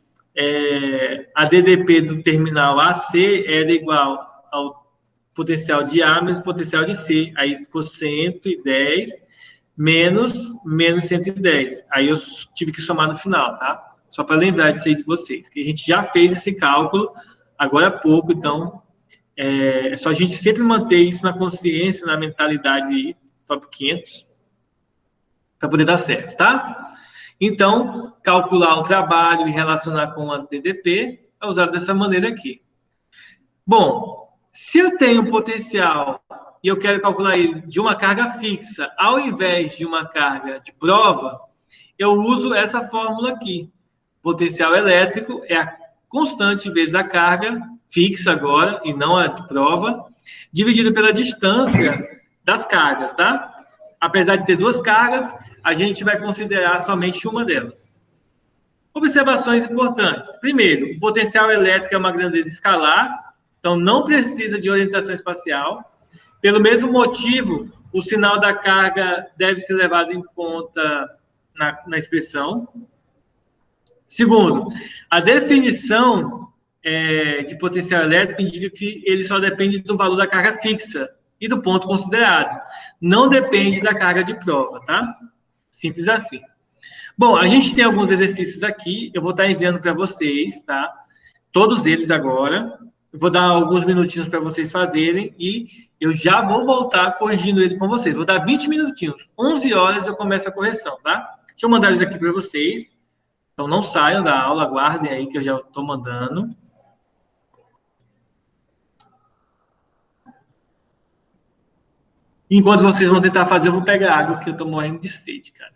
a DDP do terminal AC era igual ao potencial de A menos potencial de C. Aí ficou 110 menos 110. Aí eu tive que somar no final, tá? Só para lembrar disso aí de vocês, que a gente já fez esse cálculo agora há pouco, então é só a gente sempre manter isso na consciência, na mentalidade aí, top 500, para poder dar certo, tá? Então, calcular o trabalho e relacionar com a DDP é usado dessa maneira aqui. Bom, se eu tenho um potencial e eu quero calcular ele de uma carga fixa, ao invés de uma carga de prova, eu uso essa fórmula aqui. Potencial elétrico é a constante vezes a carga fixa agora, e não a de prova, dividido pela distância das cargas, tá? Apesar de ter duas cargas, a gente vai considerar somente uma delas. Observações importantes. Primeiro, o potencial elétrico é uma grandeza escalar, então não precisa de orientação espacial. Pelo mesmo motivo, o sinal da carga deve ser levado em conta na expressão. Segundo, a definição de potencial elétrico indica que ele só depende do valor da carga fixa e do ponto considerado. Não depende da carga de prova, tá? Simples assim. Bom, a gente tem alguns exercícios aqui, eu vou estar enviando para vocês, tá? Todos eles agora. Eu vou dar alguns minutinhos para vocês fazerem e eu já vou voltar corrigindo ele com vocês. Vou dar 20 minutinhos. 11 horas eu começo a correção, tá? Deixa eu mandar isso aqui para vocês. Então, não saiam da aula, aguardem aí que eu já estou mandando. Enquanto vocês vão tentar fazer, eu vou pegar água, que eu estou morrendo de sede, cara.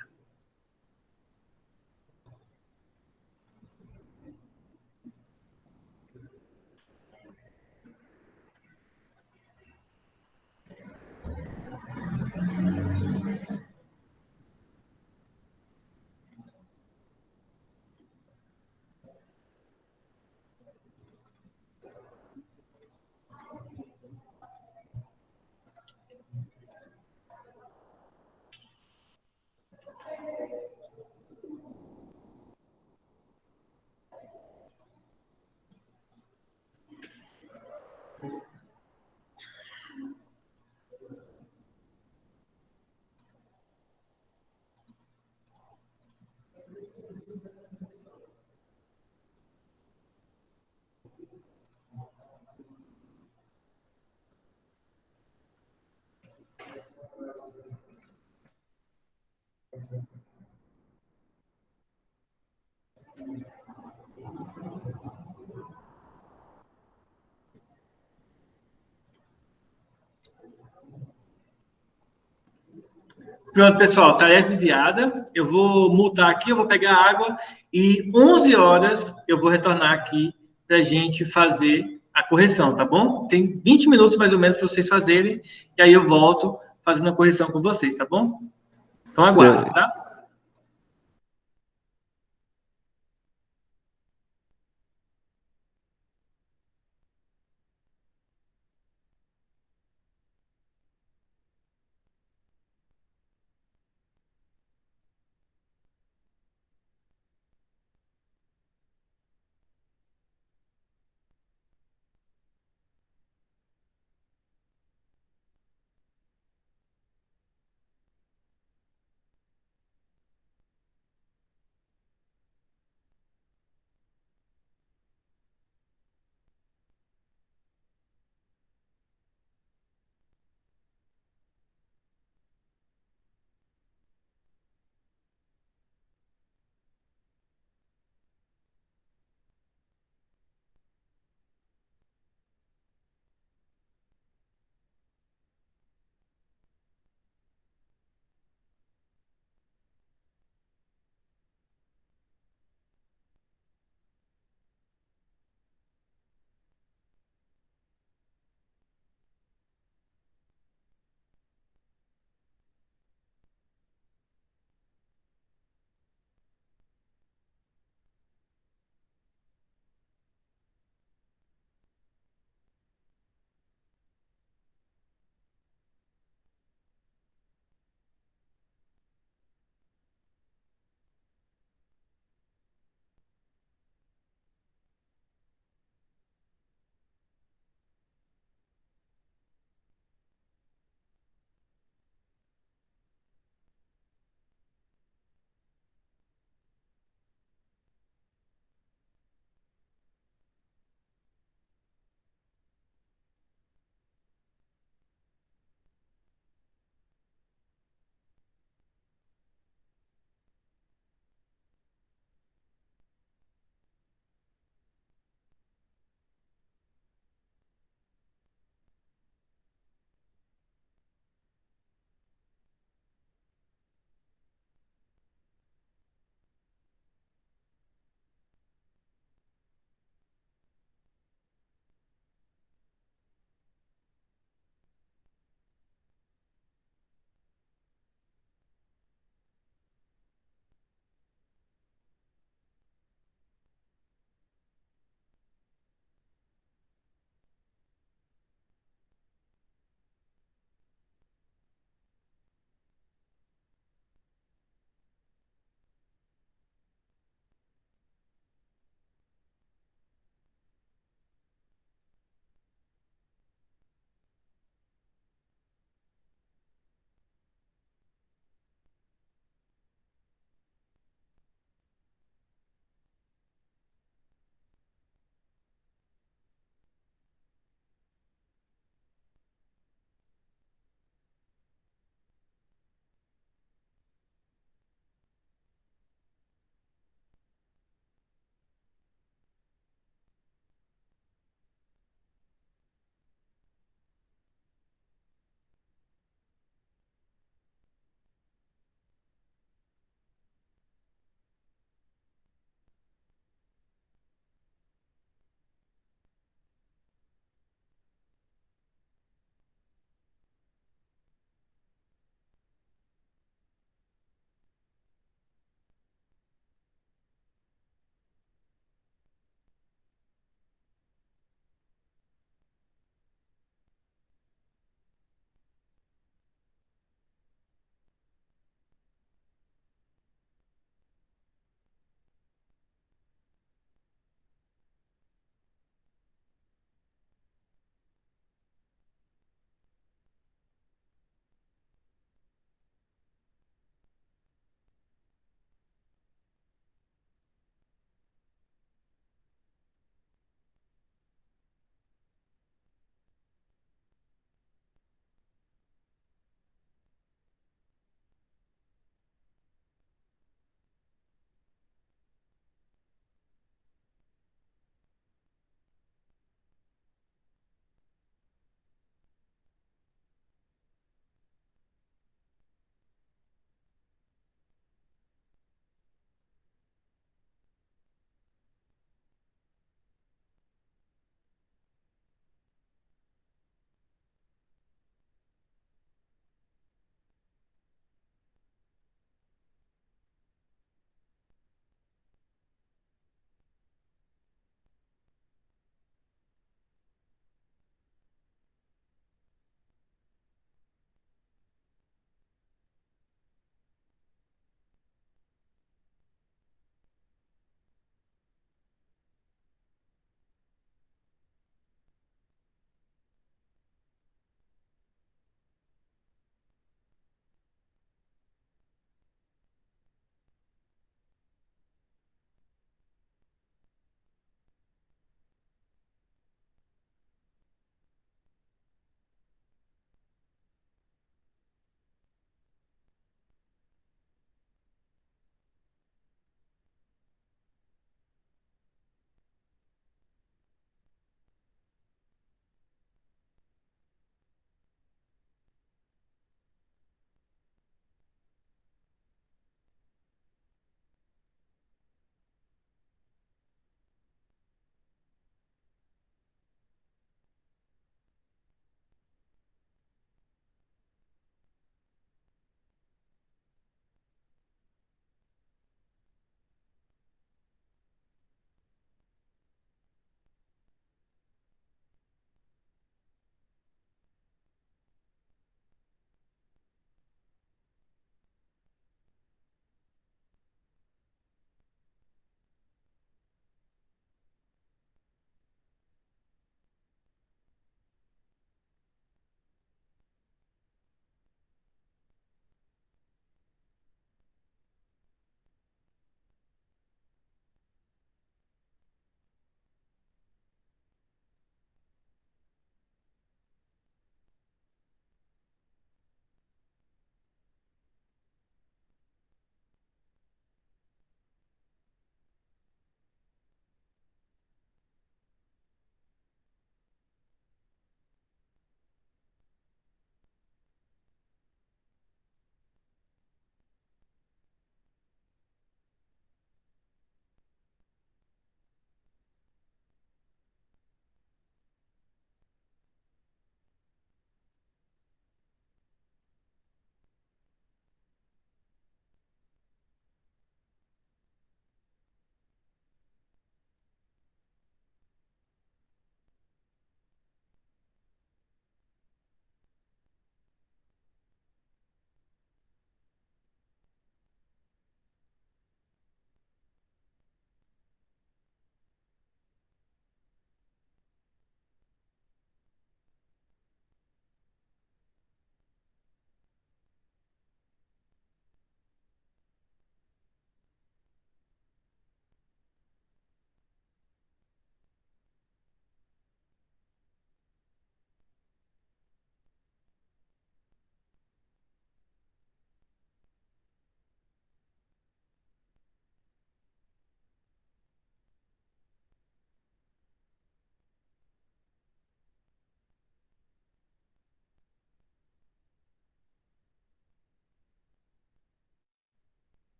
Pronto, pessoal, tarefa enviada. Eu vou multar aqui, eu vou pegar água e 11 horas eu vou retornar aqui para a gente fazer a correção, tá bom? Tem 20 minutos mais ou menos para vocês fazerem e aí eu volto fazendo a correção com vocês, tá bom? Então aguardem, tá?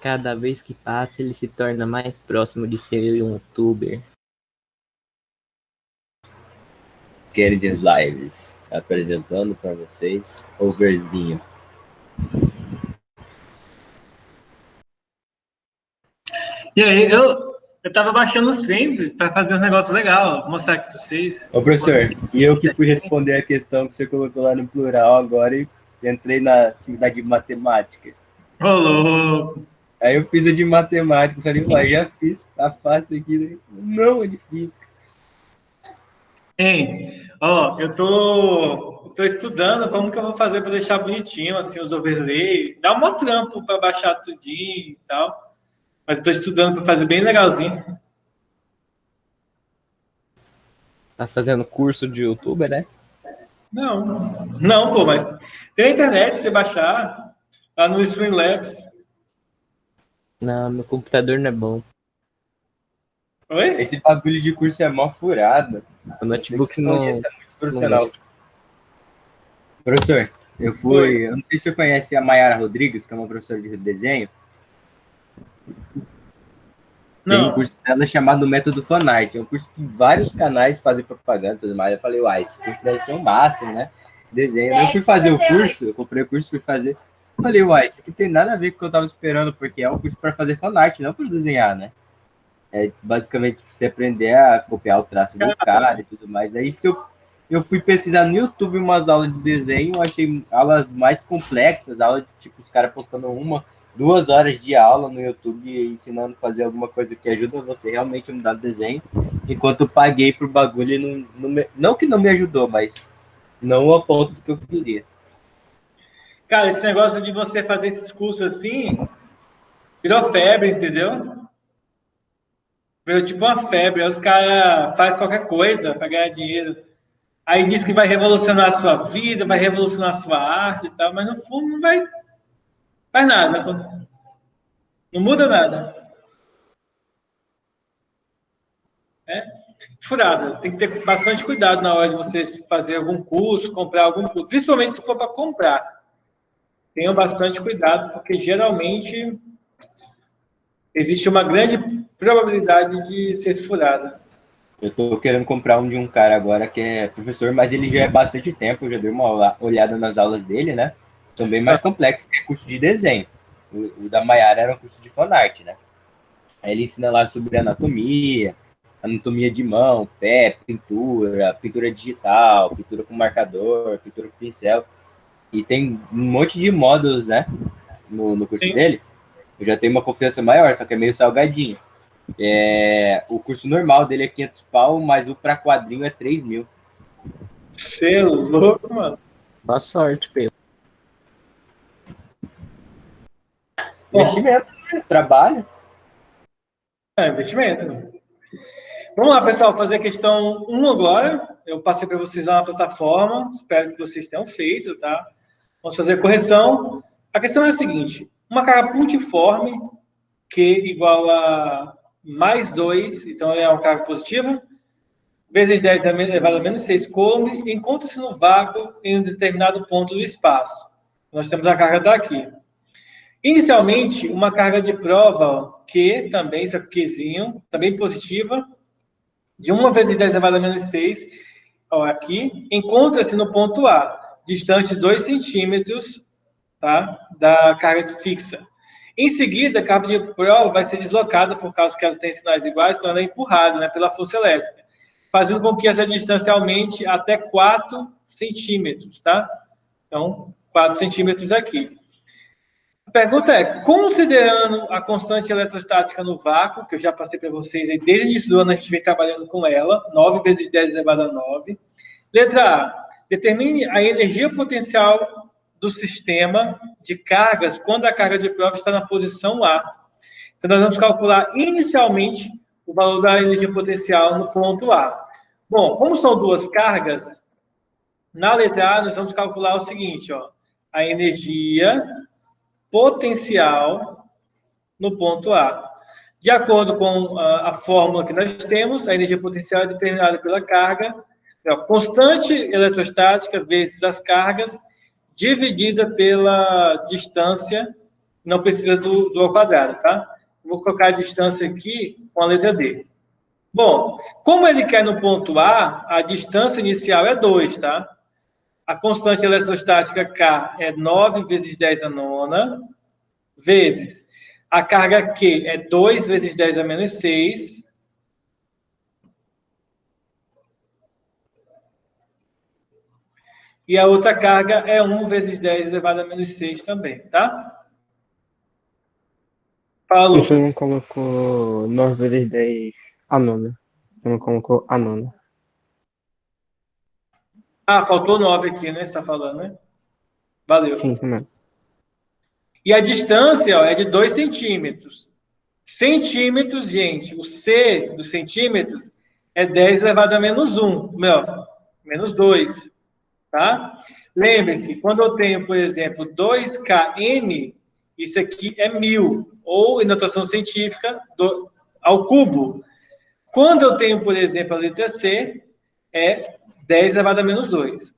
Cada vez que passa, ele se torna mais próximo de ser um youtuber. Kennedy Lives, apresentando para vocês Overzinho. E aí, eu tava baixando os trem para fazer um negócio legal, vou mostrar aqui para vocês. Ô, professor, e eu que fui responder a questão que você colocou lá no plural agora e entrei na atividade de matemática. Rolou. Aí eu fiz a de matemática, falei, uai, já fiz, tá fácil aqui. Né? Não, é difícil. Hein, ó, eu tô estudando como que eu vou fazer para deixar bonitinho, assim, os overlay. Dá um trampo para baixar tudinho e tal. Mas eu tô estudando para fazer bem legalzinho. Tá fazendo curso de youtuber, né? Não, pô, mas tem na internet pra você baixar lá no Streamlabs. Não, meu computador não é bom. Oi? Esse bagulho de curso é mó furado. O notebook não... Profissional. Professor, eu não sei se você conhece a Mayara Rodrigues, que é uma professora de desenho. Tem um curso dela chamado Método Fanart. É um curso que vários canais fazem propaganda e tudo mais. Eu falei, uai, esse curso deve ser o máximo, né? Desenho. Eu fui fazer o curso, eu comprei o curso, fui fazer. Falei, uai, isso aqui tem nada a ver com o que eu tava esperando, porque é um curso para fazer fanart, não para desenhar, né? É basicamente você aprender a copiar o traço do cara e tudo mais. Aí se eu fui pesquisar no YouTube umas aulas de desenho, eu achei aulas mais complexas, aulas de tipo, os caras postando 2 horas de aula no YouTube ensinando a fazer alguma coisa que ajuda você realmente a mudar o desenho, enquanto eu paguei pro bagulho e não que não me ajudou, mas não ao ponto do que eu queria. Cara, esse negócio de você fazer esses cursos assim, virou febre, entendeu? Virou tipo uma febre. Aí os caras fazem qualquer coisa para ganhar dinheiro. Aí diz que vai revolucionar a sua vida, vai revolucionar a sua arte e tal, mas no fundo não faz nada. Não muda nada. É furada. Tem que ter bastante cuidado na hora de você fazer algum curso, comprar algum curso. Principalmente se for para comprar. Tenham bastante cuidado, porque geralmente existe uma grande probabilidade de ser furada. Eu tô querendo comprar um de um cara agora que é professor, mas ele já é bastante tempo, eu já dei uma olhada nas aulas dele, né? São bem mais complexos, que é curso de desenho. O da Mayara era um curso de fanart, né? Aí ele ensina lá sobre anatomia de mão, pé, pintura digital, pintura com marcador, pintura com pincel. E tem um monte de módulos, né? No curso dele. Eu já tenho uma confiança maior, só que é meio salgadinho. O curso normal dele é 500 pau, mas o para quadrinho é 3 mil. Você é louco, mano. Boa sorte, Pedro. Investimento, né? Trabalho. É investimento. Vamos lá, pessoal, fazer a questão 1 agora. Eu passei para vocês lá na plataforma. Espero que vocês tenham feito, tá? Vamos fazer a correção. A questão é a seguinte. Uma carga pontiforme, Q igual a mais 2, então é uma carga positiva, vezes 10 elevado a menos 6 coulomb, encontra-se no vácuo em um determinado ponto do espaço. Nós temos a carga daqui. Inicialmente, uma carga de prova, Q, também, só que Qzinho, também positiva, de 1 vezes 10 elevado a menos 6, ó, aqui, encontra-se no ponto A, distante 2 centímetros, tá, da carga fixa. Em seguida, a carga de prova vai ser deslocada, por causa que ela tem sinais iguais, então ela é empurrada, né, pela força elétrica, fazendo com que essa distância aumente até 4 centímetros, tá? Então, 4 centímetros aqui. A pergunta é, considerando a constante eletrostática no vácuo, que eu já passei para vocês aí, desde o início do ano a gente vem trabalhando com ela, 9 vezes 10 elevado a 9. Letra A, determine a energia potencial do sistema de cargas quando a carga de prova está na posição A. Então, nós vamos calcular inicialmente o valor da energia potencial no ponto A. Bom, como são duas cargas, na letra A nós vamos calcular o seguinte, ó, a energia potencial no ponto A. De acordo com a fórmula que nós temos, a energia potencial é determinada pela carga, constante eletrostática vezes as cargas, dividida pela distância não precisa do ao quadrado, tá? Vou colocar a distância aqui com a letra D. Bom, como ele quer no ponto A, a distância inicial é 2, tá? A constante eletrostática K é 9 vezes 10 a nona, vezes a carga Q é 2 vezes 10 a menos 6, e a outra carga é 1 vezes 10 elevado a menos 6 também, tá? Fala, Você Lucas. não colocou 9 vezes 10 a nona. Você não colocou a nona. Ah, faltou 9 aqui, né? Você está falando, né? Valeu. Sim, também. E a distância, ó, é de 2 centímetros. Centímetros, gente, o C dos centímetros é 10 elevado a menos 1. Menos 2, tá? Lembre-se, quando eu tenho, por exemplo, 2km, isso aqui é 1000, ou em notação científica, ao cubo. Quando eu tenho, por exemplo, a letra C, é 10 elevado a menos 2.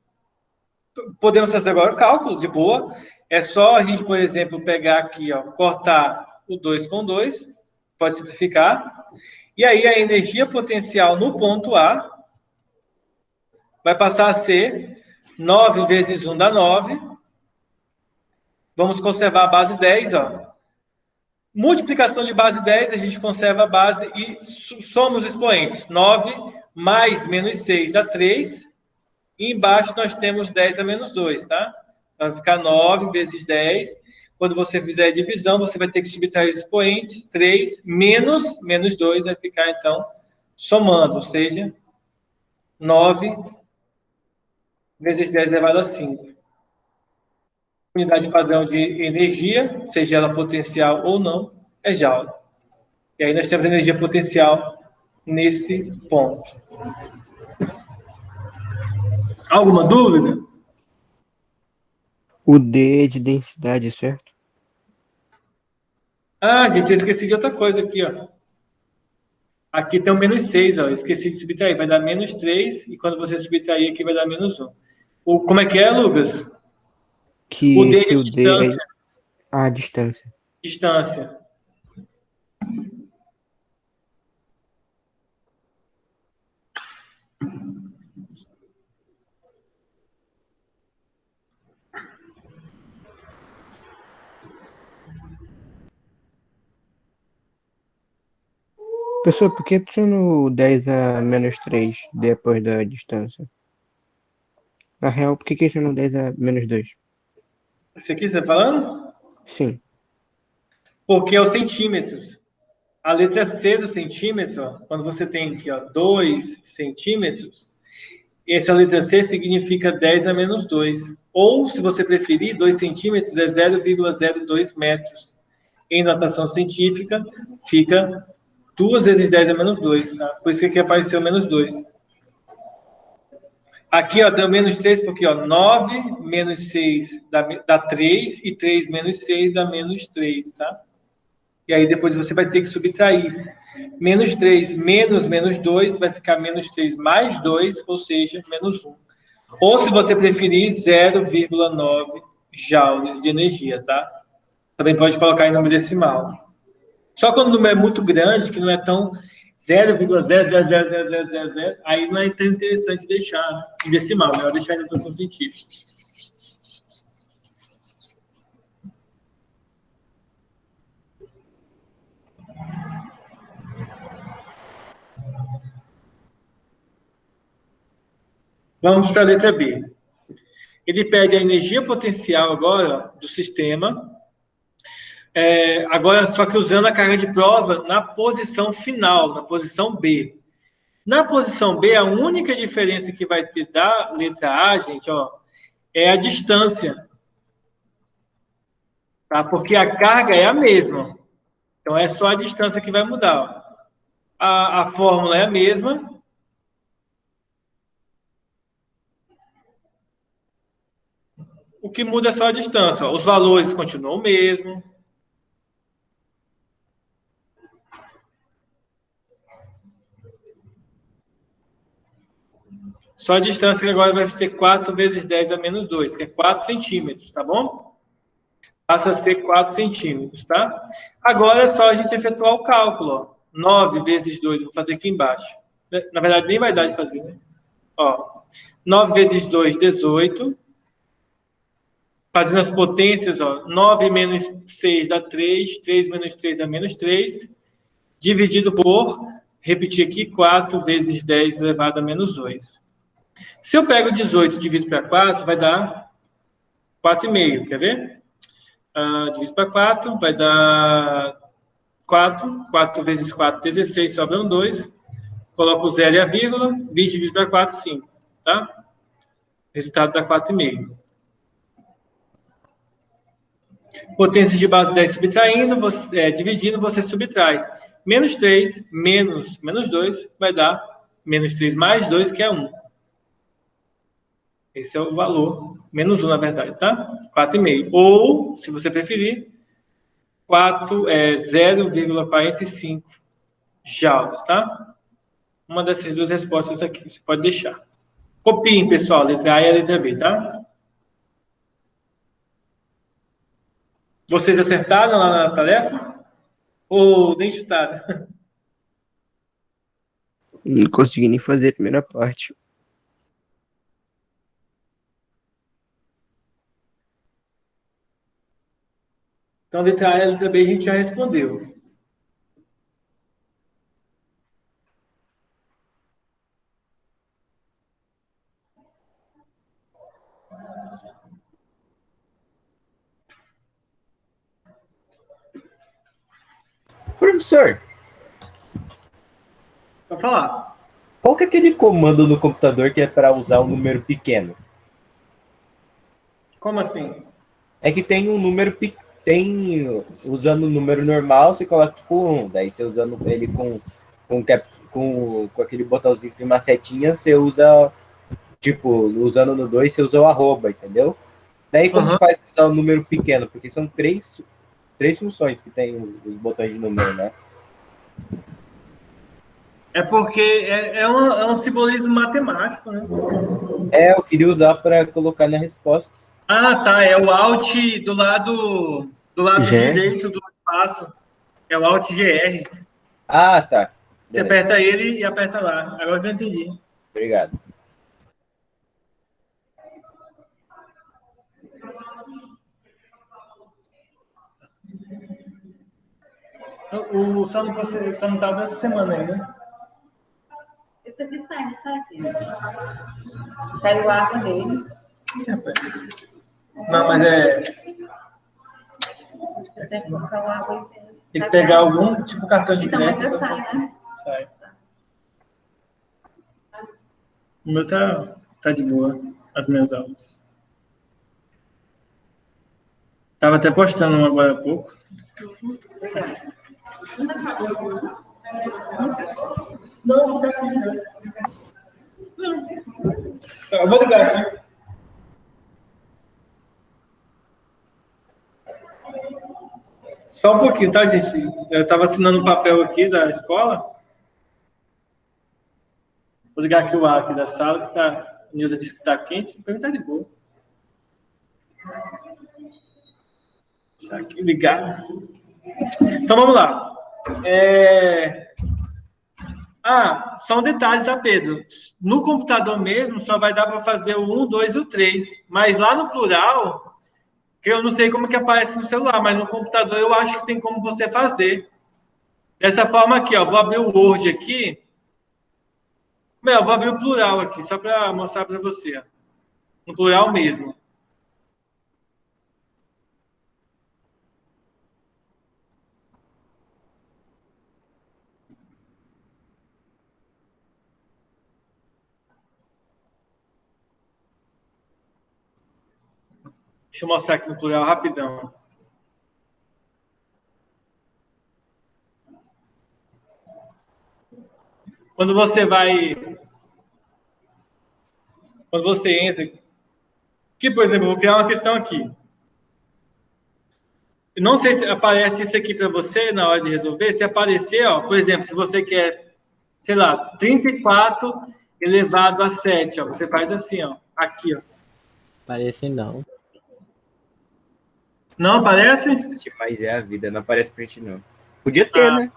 Podemos fazer agora o cálculo, de boa. É só a gente, por exemplo, pegar aqui, ó, cortar o 2 com 2, pode simplificar. E aí a energia potencial no ponto A vai passar a ser 9 vezes 1 dá 9. Vamos conservar a base 10, ó. Multiplicação de base 10, a gente conserva a base e somos expoentes. 9 mais menos 6 dá 3. E embaixo nós temos 10 a menos 2, tá? Vai ficar 9 vezes 10. Quando você fizer a divisão, você vai ter que subtrair os expoentes. 3 menos 2 vai ficar, então, somando. Ou seja, 9 vezes 10 elevado a 5. Unidade padrão de energia, seja ela potencial ou não, é Joule. E aí nós temos energia potencial nesse ponto. Alguma dúvida? O D é de densidade, certo? Ah, gente, eu esqueci de outra coisa aqui, ó. Aqui tem um menos 6, ó. Eu esqueci de subtrair. Vai dar menos 3, e quando você subtrair aqui vai dar menos 1. Como é que é, Lucas? O D Se é o D é distância. a distância. Distância. Pessoal, por que tu no 10 a menos 3 depois da distância? Na real, por que isso no 10 a menos 2? Isso aqui você está falando? Sim. Porque é os centímetros. A letra C do centímetro, ó, quando você tem aqui, ó, 2 centímetros, essa letra C significa 10 a menos 2. Ou, se você preferir, 2 centímetros é 0,02 metros. Em notação científica, fica 2 vezes 10 a menos 2. Tá? Por isso que aqui apareceu menos 2. Aqui, ó, deu menos 3, porque, ó, 9 menos 6 dá 3, e 3 menos 6 dá menos 3, tá? E aí depois você vai ter que subtrair. Menos 3 menos 2 vai ficar menos 3 mais 2, ou seja, menos 1. Ou, se você preferir, 0,9 joules de energia, tá? Também pode colocar em número decimal. Só quando o número é muito grande, que não é tão 0,0000000, aí não é tão interessante deixar em decimal, melhor deixar em notação científica. Vamos para a letra B. Ele pede a energia potencial agora do sistema, agora só que usando a carga de prova na posição final, na posição B. Na posição B, a única diferença que vai ter da letra A, gente, ó, é a distância. Tá? Porque a carga é a mesma. Então, é só a distância que vai mudar. Ó. A fórmula é a mesma. O que muda é só a distância. Ó. Os valores continuam o mesmo. Só a distância que agora vai ser 4 vezes 10 a menos 2, que é 4 centímetros, tá bom? passa a ser 4 centímetros, tá? Agora é só a gente efetuar o cálculo, ó. 9 vezes 2, vou fazer aqui embaixo. Na verdade, nem vai dar de fazer, né? Ó, 9 vezes 2, 18. Fazendo as potências, ó, 9 menos 6 dá 3, 3 menos 3 dá menos 3, dividido por, repetir aqui, 4 vezes 10 elevado a menos 2. Se eu pego 18 e divido para 4, vai dar 4,5, quer ver? Divido para 4, vai dar 4, 4 vezes 4, 16, sobram 2, coloco o 0 e a vírgula, 20 dividido para 4, 5, tá? Resultado dá 4,5. Potência de base 10 subtraindo, dividindo, você subtrai. Menos 3 menos 2 vai dar menos 3 mais 2, que é 1. Esse é o valor. Menos 1, na verdade, tá? 4,5. Ou, se você preferir, 0,45 joules, tá? Uma dessas duas respostas aqui, você pode deixar. Copiem, pessoal, a letra A e a letra B, tá? Vocês acertaram lá na tarefa? Ou nem chutaram? Não consegui nem fazer a primeira parte. Então, letra A e letra B a gente já respondeu. Professor, Pode falar. qual que é aquele comando no computador que é para usar um número pequeno? Como assim? É que tem um número pequeno, usando o número normal, você coloca tipo 1. Daí você usando ele com aquele botãozinho de uma setinha, você usa, tipo, usando no 2, você usa o arroba, entendeu? Daí como faz para usar um número pequeno? Porque são três funções que tem os botões de número, né? É porque é um simbolismo matemático, né? Eu queria usar para colocar na resposta. Ah, tá. É o Alt do lado GR? direito do espaço. É o Alt GR. Ah, tá. Você Beleza. aperta ele e aperta lá. Agora eu entendi. Obrigado. Só não estava essa semana aí, né? Esse aqui sai, não sai aqui. Saiu a água dele. Não, mas Tem que colocar o água e tem que pegar algum tipo cartão de então, mas crédito. já sai, né? Sai. O meu tá de boa, as minhas aulas. Tava até postando um agora há pouco. Não, fica aqui. Não. Eu vou ligar aqui. Só um pouquinho, tá, gente? Eu estava assinando um papel aqui da escola. Vou ligar aqui o ar aqui da sala, que tá. A Nilza disse que tá quente, para mim tá de boa. Deixa aqui ligar. Então vamos lá. Só um detalhe, tá, Pedro? No computador mesmo, só vai dar para fazer o 1, 2 e o 3. Mas lá no plural, que eu não sei como que aparece no celular, mas no computador eu acho que tem como você fazer. Dessa forma aqui, ó. Vou abrir o Word aqui. Vou abrir o plural aqui, só para mostrar para você. Ó. No plural mesmo. Deixa eu mostrar aqui no plural rapidão. Quando você entra... Aqui, por exemplo, eu vou criar uma questão aqui. Eu não sei se aparece isso aqui para você na hora de resolver. Se aparecer, ó, por exemplo, se você quer, sei lá, 34 elevado a 7, ó, você faz assim, ó, aqui, ó. Parece não. Não aparece? Mas é a vida, não aparece pra gente, não. Podia ter, né?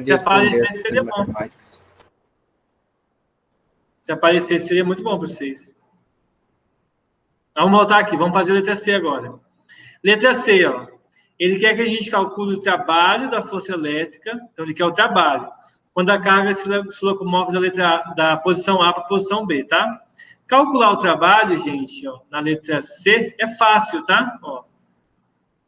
Se aparecesse, seria bom. Se aparecesse, seria muito bom para vocês. Vamos voltar aqui, vamos fazer a letra C agora. Letra C, ó. Ele quer que a gente calcule o trabalho da força elétrica, então ele quer o trabalho, quando a carga se locomove da posição A para a posição B, tá? Calcular o trabalho, gente, ó, na letra C é fácil, tá? Ó,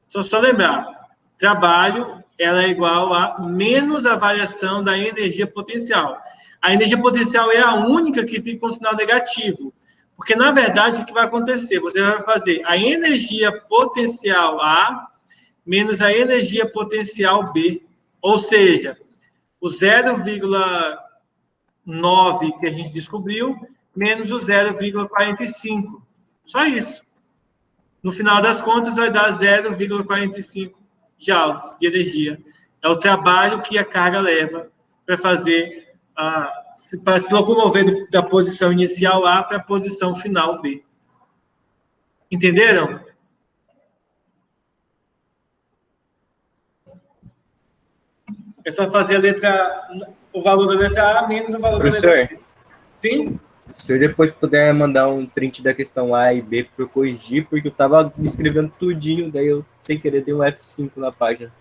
só lembrar, trabalho ela é igual a menos a variação da energia potencial. A energia potencial é a única que fica com sinal negativo. Porque, na verdade, o que vai acontecer? Você vai fazer a energia potencial A menos a energia potencial B. Ou seja, o 0,9 que a gente descobriu menos o 0,45. Só isso. No final das contas, vai dar 0,45 joules de energia. É o trabalho que a carga leva para fazer para se locomover da posição inicial A para a posição final B. Entenderam? É só fazer o valor da letra A menos o valor da letra B. Sim? Se o senhor depois puder mandar um print da questão A e B para eu corrigir, porque eu estava escrevendo tudinho, daí eu, sem querer, dei um F5 na página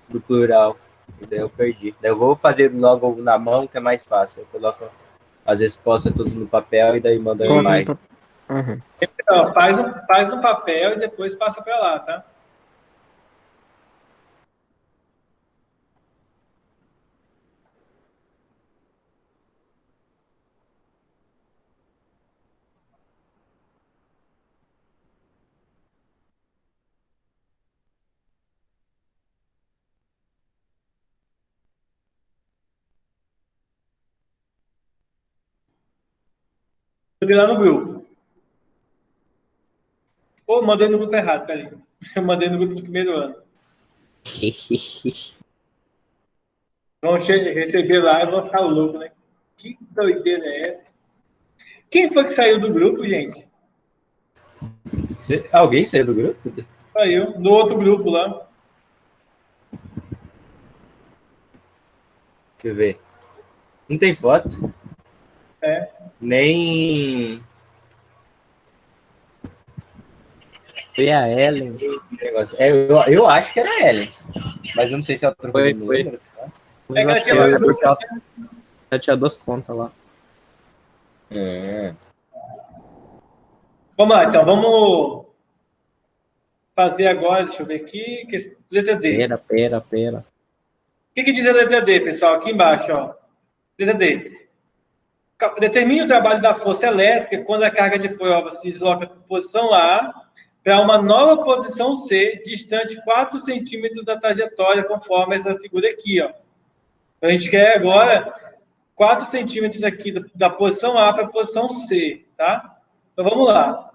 do plural, e daí eu perdi. Daí eu vou fazer logo na mão, que é mais fácil. Eu coloco as respostas tudo no papel e daí mando a imagem. Uhum. Então, faz no papel e depois passa para lá, tá? Mandei lá no grupo. Pô, mandei no grupo errado, peraí. Eu mandei no grupo do primeiro ano. Vão receber lá e vão ficar louco, né? Que doideira é essa? Quem foi que saiu do grupo, gente? Alguém saiu do grupo? Saiu. Do outro grupo lá. Deixa eu ver. Não tem foto? É. Nem... Foi a Ellen. Eu acho que era a Ellen. Mas eu não sei se ela trocou de número. É que ela tinha porque ela tinha 2 contas lá. Vamos lá, então. Vamos fazer agora, deixa eu ver aqui. Letra D. Pera. O que diz a letra D, pessoal? Aqui embaixo, ó. Letra D. Determine o trabalho da força elétrica quando a carga de prova se desloca da posição A para uma nova posição C, distante 4 centímetros da trajetória, conforme essa figura aqui, ó. A gente quer agora 4 centímetros aqui da posição A para a posição C, tá? Então, vamos lá.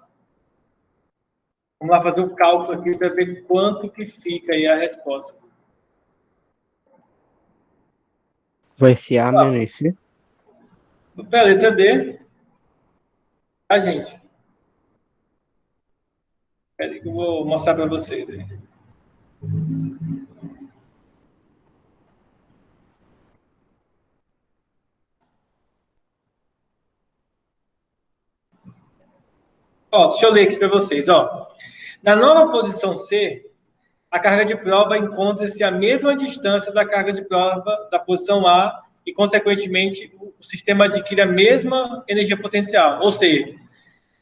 Vamos lá fazer o cálculo aqui para ver quanto que fica aí a resposta. Vai ser A menos C? Para a letra D, a gente. Espera aí que eu vou mostrar para vocês aí. Ó, deixa eu ler aqui para vocês, ó. Na nova posição C, a carga de prova encontra-se à mesma distância da carga de prova da posição A e, consequentemente, o sistema adquire a mesma energia potencial. Ou seja, de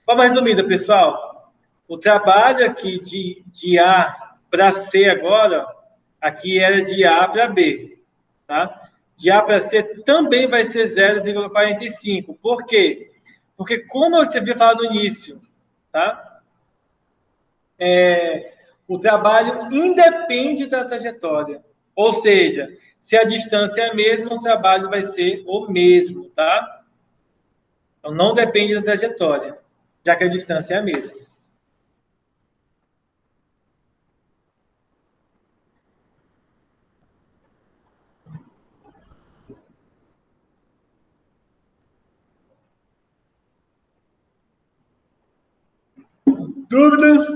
forma resumida, pessoal, o trabalho aqui de A para C agora, aqui era de A para B, tá? De A para C também vai ser 0,45. Por quê? Porque, como eu havia falado no início, tá? O trabalho independe da trajetória. Ou seja, se a distância é a mesma, o trabalho vai ser o mesmo, tá? Então, não depende da trajetória, já que a distância é a mesma. Dúvidas?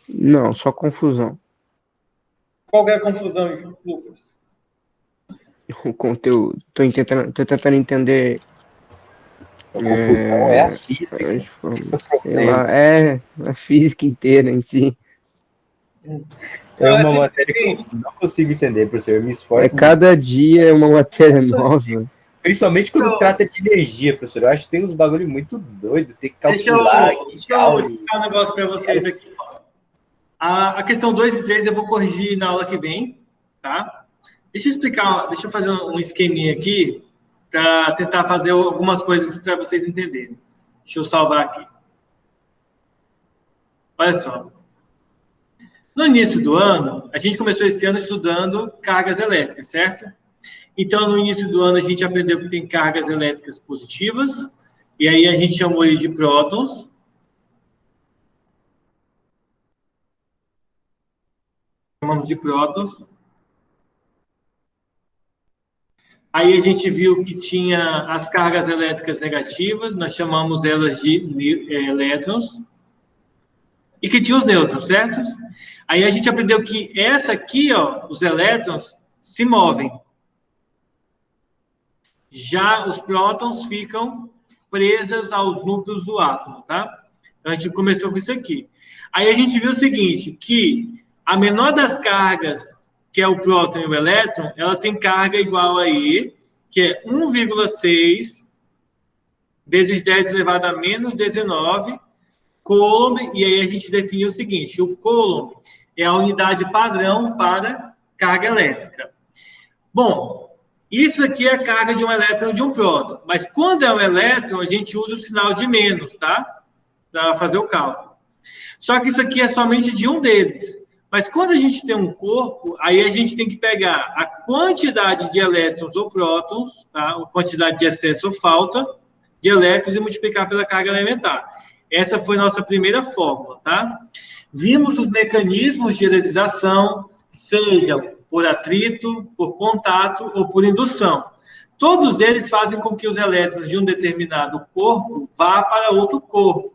Não, só confusão. Qual que é a confusão, Lucas? O conteúdo. Tô tentando entender. A confusão é a física. Esse é o Sei problema. lá, a física inteira em si. É uma matéria que eu não consigo entender, professor. Eu me esforço muito. Cada dia é uma matéria nova. Principalmente quando trata de energia, professor. Eu acho que tem uns bagulho muito doido. Tem que calcular. Deixa eu explicar um negócio para vocês aqui. A questão 2 e 3 eu vou corrigir na aula que vem, tá? Deixa eu fazer um esqueminha aqui para tentar fazer algumas coisas para vocês entenderem. Deixa eu salvar aqui. Olha só. No início do ano, a gente começou esse ano estudando cargas elétricas, certo? Então, no início do ano, a gente aprendeu que tem cargas elétricas positivas, e aí a gente chamou ele de prótons. Chamamos de prótons. Aí a gente viu que tinha as cargas elétricas negativas, nós chamamos elas de elétrons. E que tinha os nêutrons, certo? Aí a gente aprendeu que essa aqui, ó, os elétrons, se movem. Já os prótons ficam presas aos núcleos do átomo, tá? Então, a gente começou com isso aqui. Aí a gente viu o seguinte, que a menor das cargas, que é o próton e o elétron, ela tem carga igual a E, que é 1,6 vezes 10 elevado a menos 19 Coulomb, e aí a gente definiu o seguinte, o Coulomb é a unidade padrão para carga elétrica. Bom, isso aqui é a carga de um elétron e de um próton, mas quando é um elétron, a gente usa o sinal de menos, tá? Para fazer o cálculo. Só que isso aqui é somente de um deles. Mas quando a gente tem um corpo, aí a gente tem que pegar a quantidade de elétrons ou prótons, tá? A quantidade de excesso ou falta de elétrons e multiplicar pela carga elementar. Essa foi nossa primeira fórmula, tá? Vimos os mecanismos de elettrização, seja por atrito, por contato ou por indução. Todos eles fazem com que os elétrons de um determinado corpo vá para outro corpo,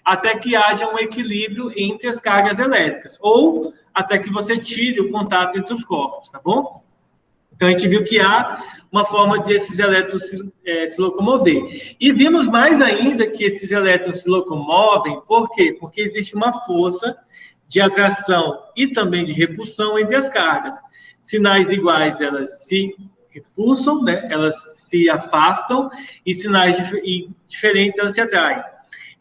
até que haja um equilíbrio entre as cargas elétricas, ou até que você tire o contato entre os corpos, tá bom? Então, a gente viu que há uma forma de esses elétrons se locomover. E vimos mais ainda que esses elétrons se locomovem, por quê? Porque existe uma força de atração e também de repulsão entre as cargas. Sinais iguais, elas se repulsam, né? Elas se afastam, e sinais diferentes, elas se atraem.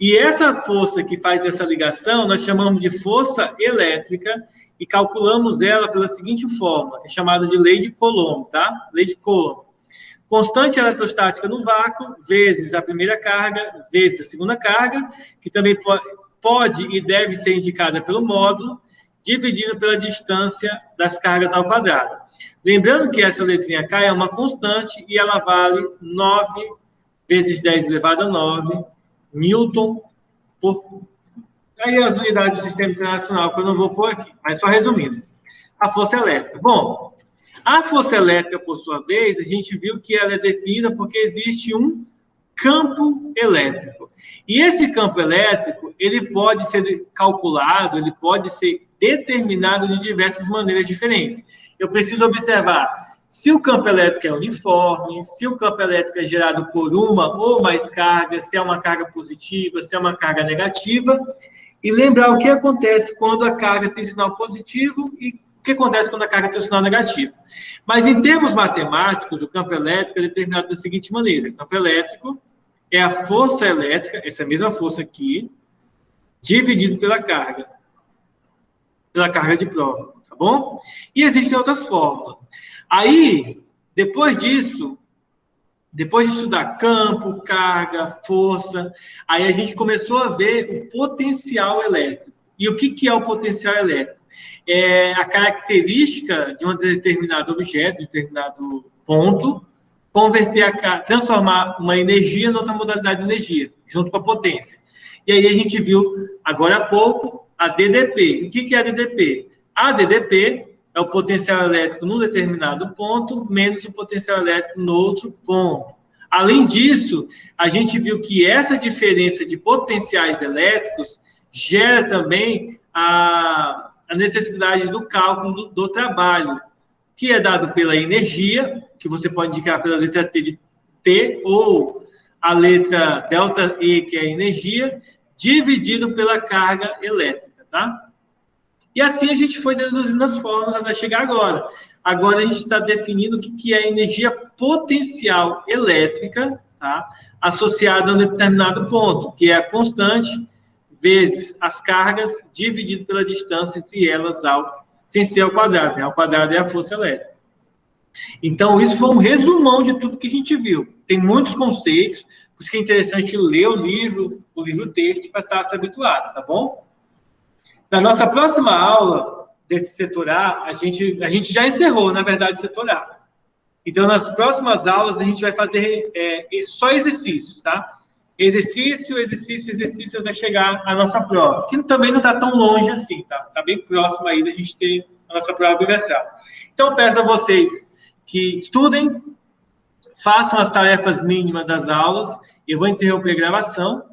E essa força que faz essa ligação, nós chamamos de força elétrica, e calculamos ela pela seguinte forma, que é chamada de lei de Coulomb, tá? Lei de Coulomb. Constante eletrostática no vácuo, vezes a primeira carga, vezes a segunda carga, que também pode e deve ser indicada pelo módulo, dividido pela distância das cargas ao quadrado. Lembrando que essa letrinha K é uma constante e ela vale 9 vezes 10 elevado a 9 Newton por... Aí as unidades do sistema internacional, que eu não vou pôr aqui, mas só resumindo. A força elétrica. Bom, a força elétrica, por sua vez, a gente viu que ela é definida porque existe um campo elétrico. E esse campo elétrico, ele pode ser calculado, ele pode ser determinado de diversas maneiras diferentes. Eu preciso observar se o campo elétrico é uniforme, se o campo elétrico é gerado por uma ou mais cargas, se é uma carga positiva, se é uma carga negativa, e lembrar o que acontece quando a carga tem sinal positivo e o que acontece quando a carga tem um sinal negativo. Mas, em termos matemáticos, o campo elétrico é determinado da seguinte maneira. O campo elétrico é a força elétrica, essa mesma força aqui, dividido pela carga de próton, tá bom? E existem outras fórmulas. Aí, depois disso, depois de estudar campo, carga, força, aí a gente começou a ver o potencial elétrico. E o que é o potencial elétrico? É a característica de um determinado objeto, de um determinado ponto, transformar uma energia em outra modalidade de energia, junto com a potência. E aí a gente viu, agora há pouco, a DDP. O que é a DDP? A DDP é o potencial elétrico num determinado ponto, menos o potencial elétrico no outro ponto. Além disso, a gente viu que essa diferença de potenciais elétricos gera também a necessidade do cálculo do trabalho, que é dado pela energia, que você pode indicar pela letra T de T, ou a letra delta E, que é a energia, dividido pela carga elétrica, tá? E assim a gente foi deduzindo as fórmulas até chegar agora. Agora a gente está definindo o que é energia potencial elétrica, tá? Associada a um determinado ponto, que é a constante vezes as cargas dividido pela distância entre elas sem ser ao quadrado, né? Ao quadrado é a força elétrica. Então, isso foi um resumão de tudo que a gente viu. Tem muitos conceitos, por isso que é interessante ler o livro-texto para estar se habituado, tá bom? Na nossa próxima aula desse setor A, a gente já encerrou, na verdade, o setor A. Então, nas próximas aulas, a gente vai fazer só exercícios, tá? Exercício, até chegar à nossa prova, que também não está tão longe assim, tá? Está bem próximo aí da gente ter a nossa prova universal. Então, peço a vocês que estudem, façam as tarefas mínimas das aulas, eu vou interromper a gravação,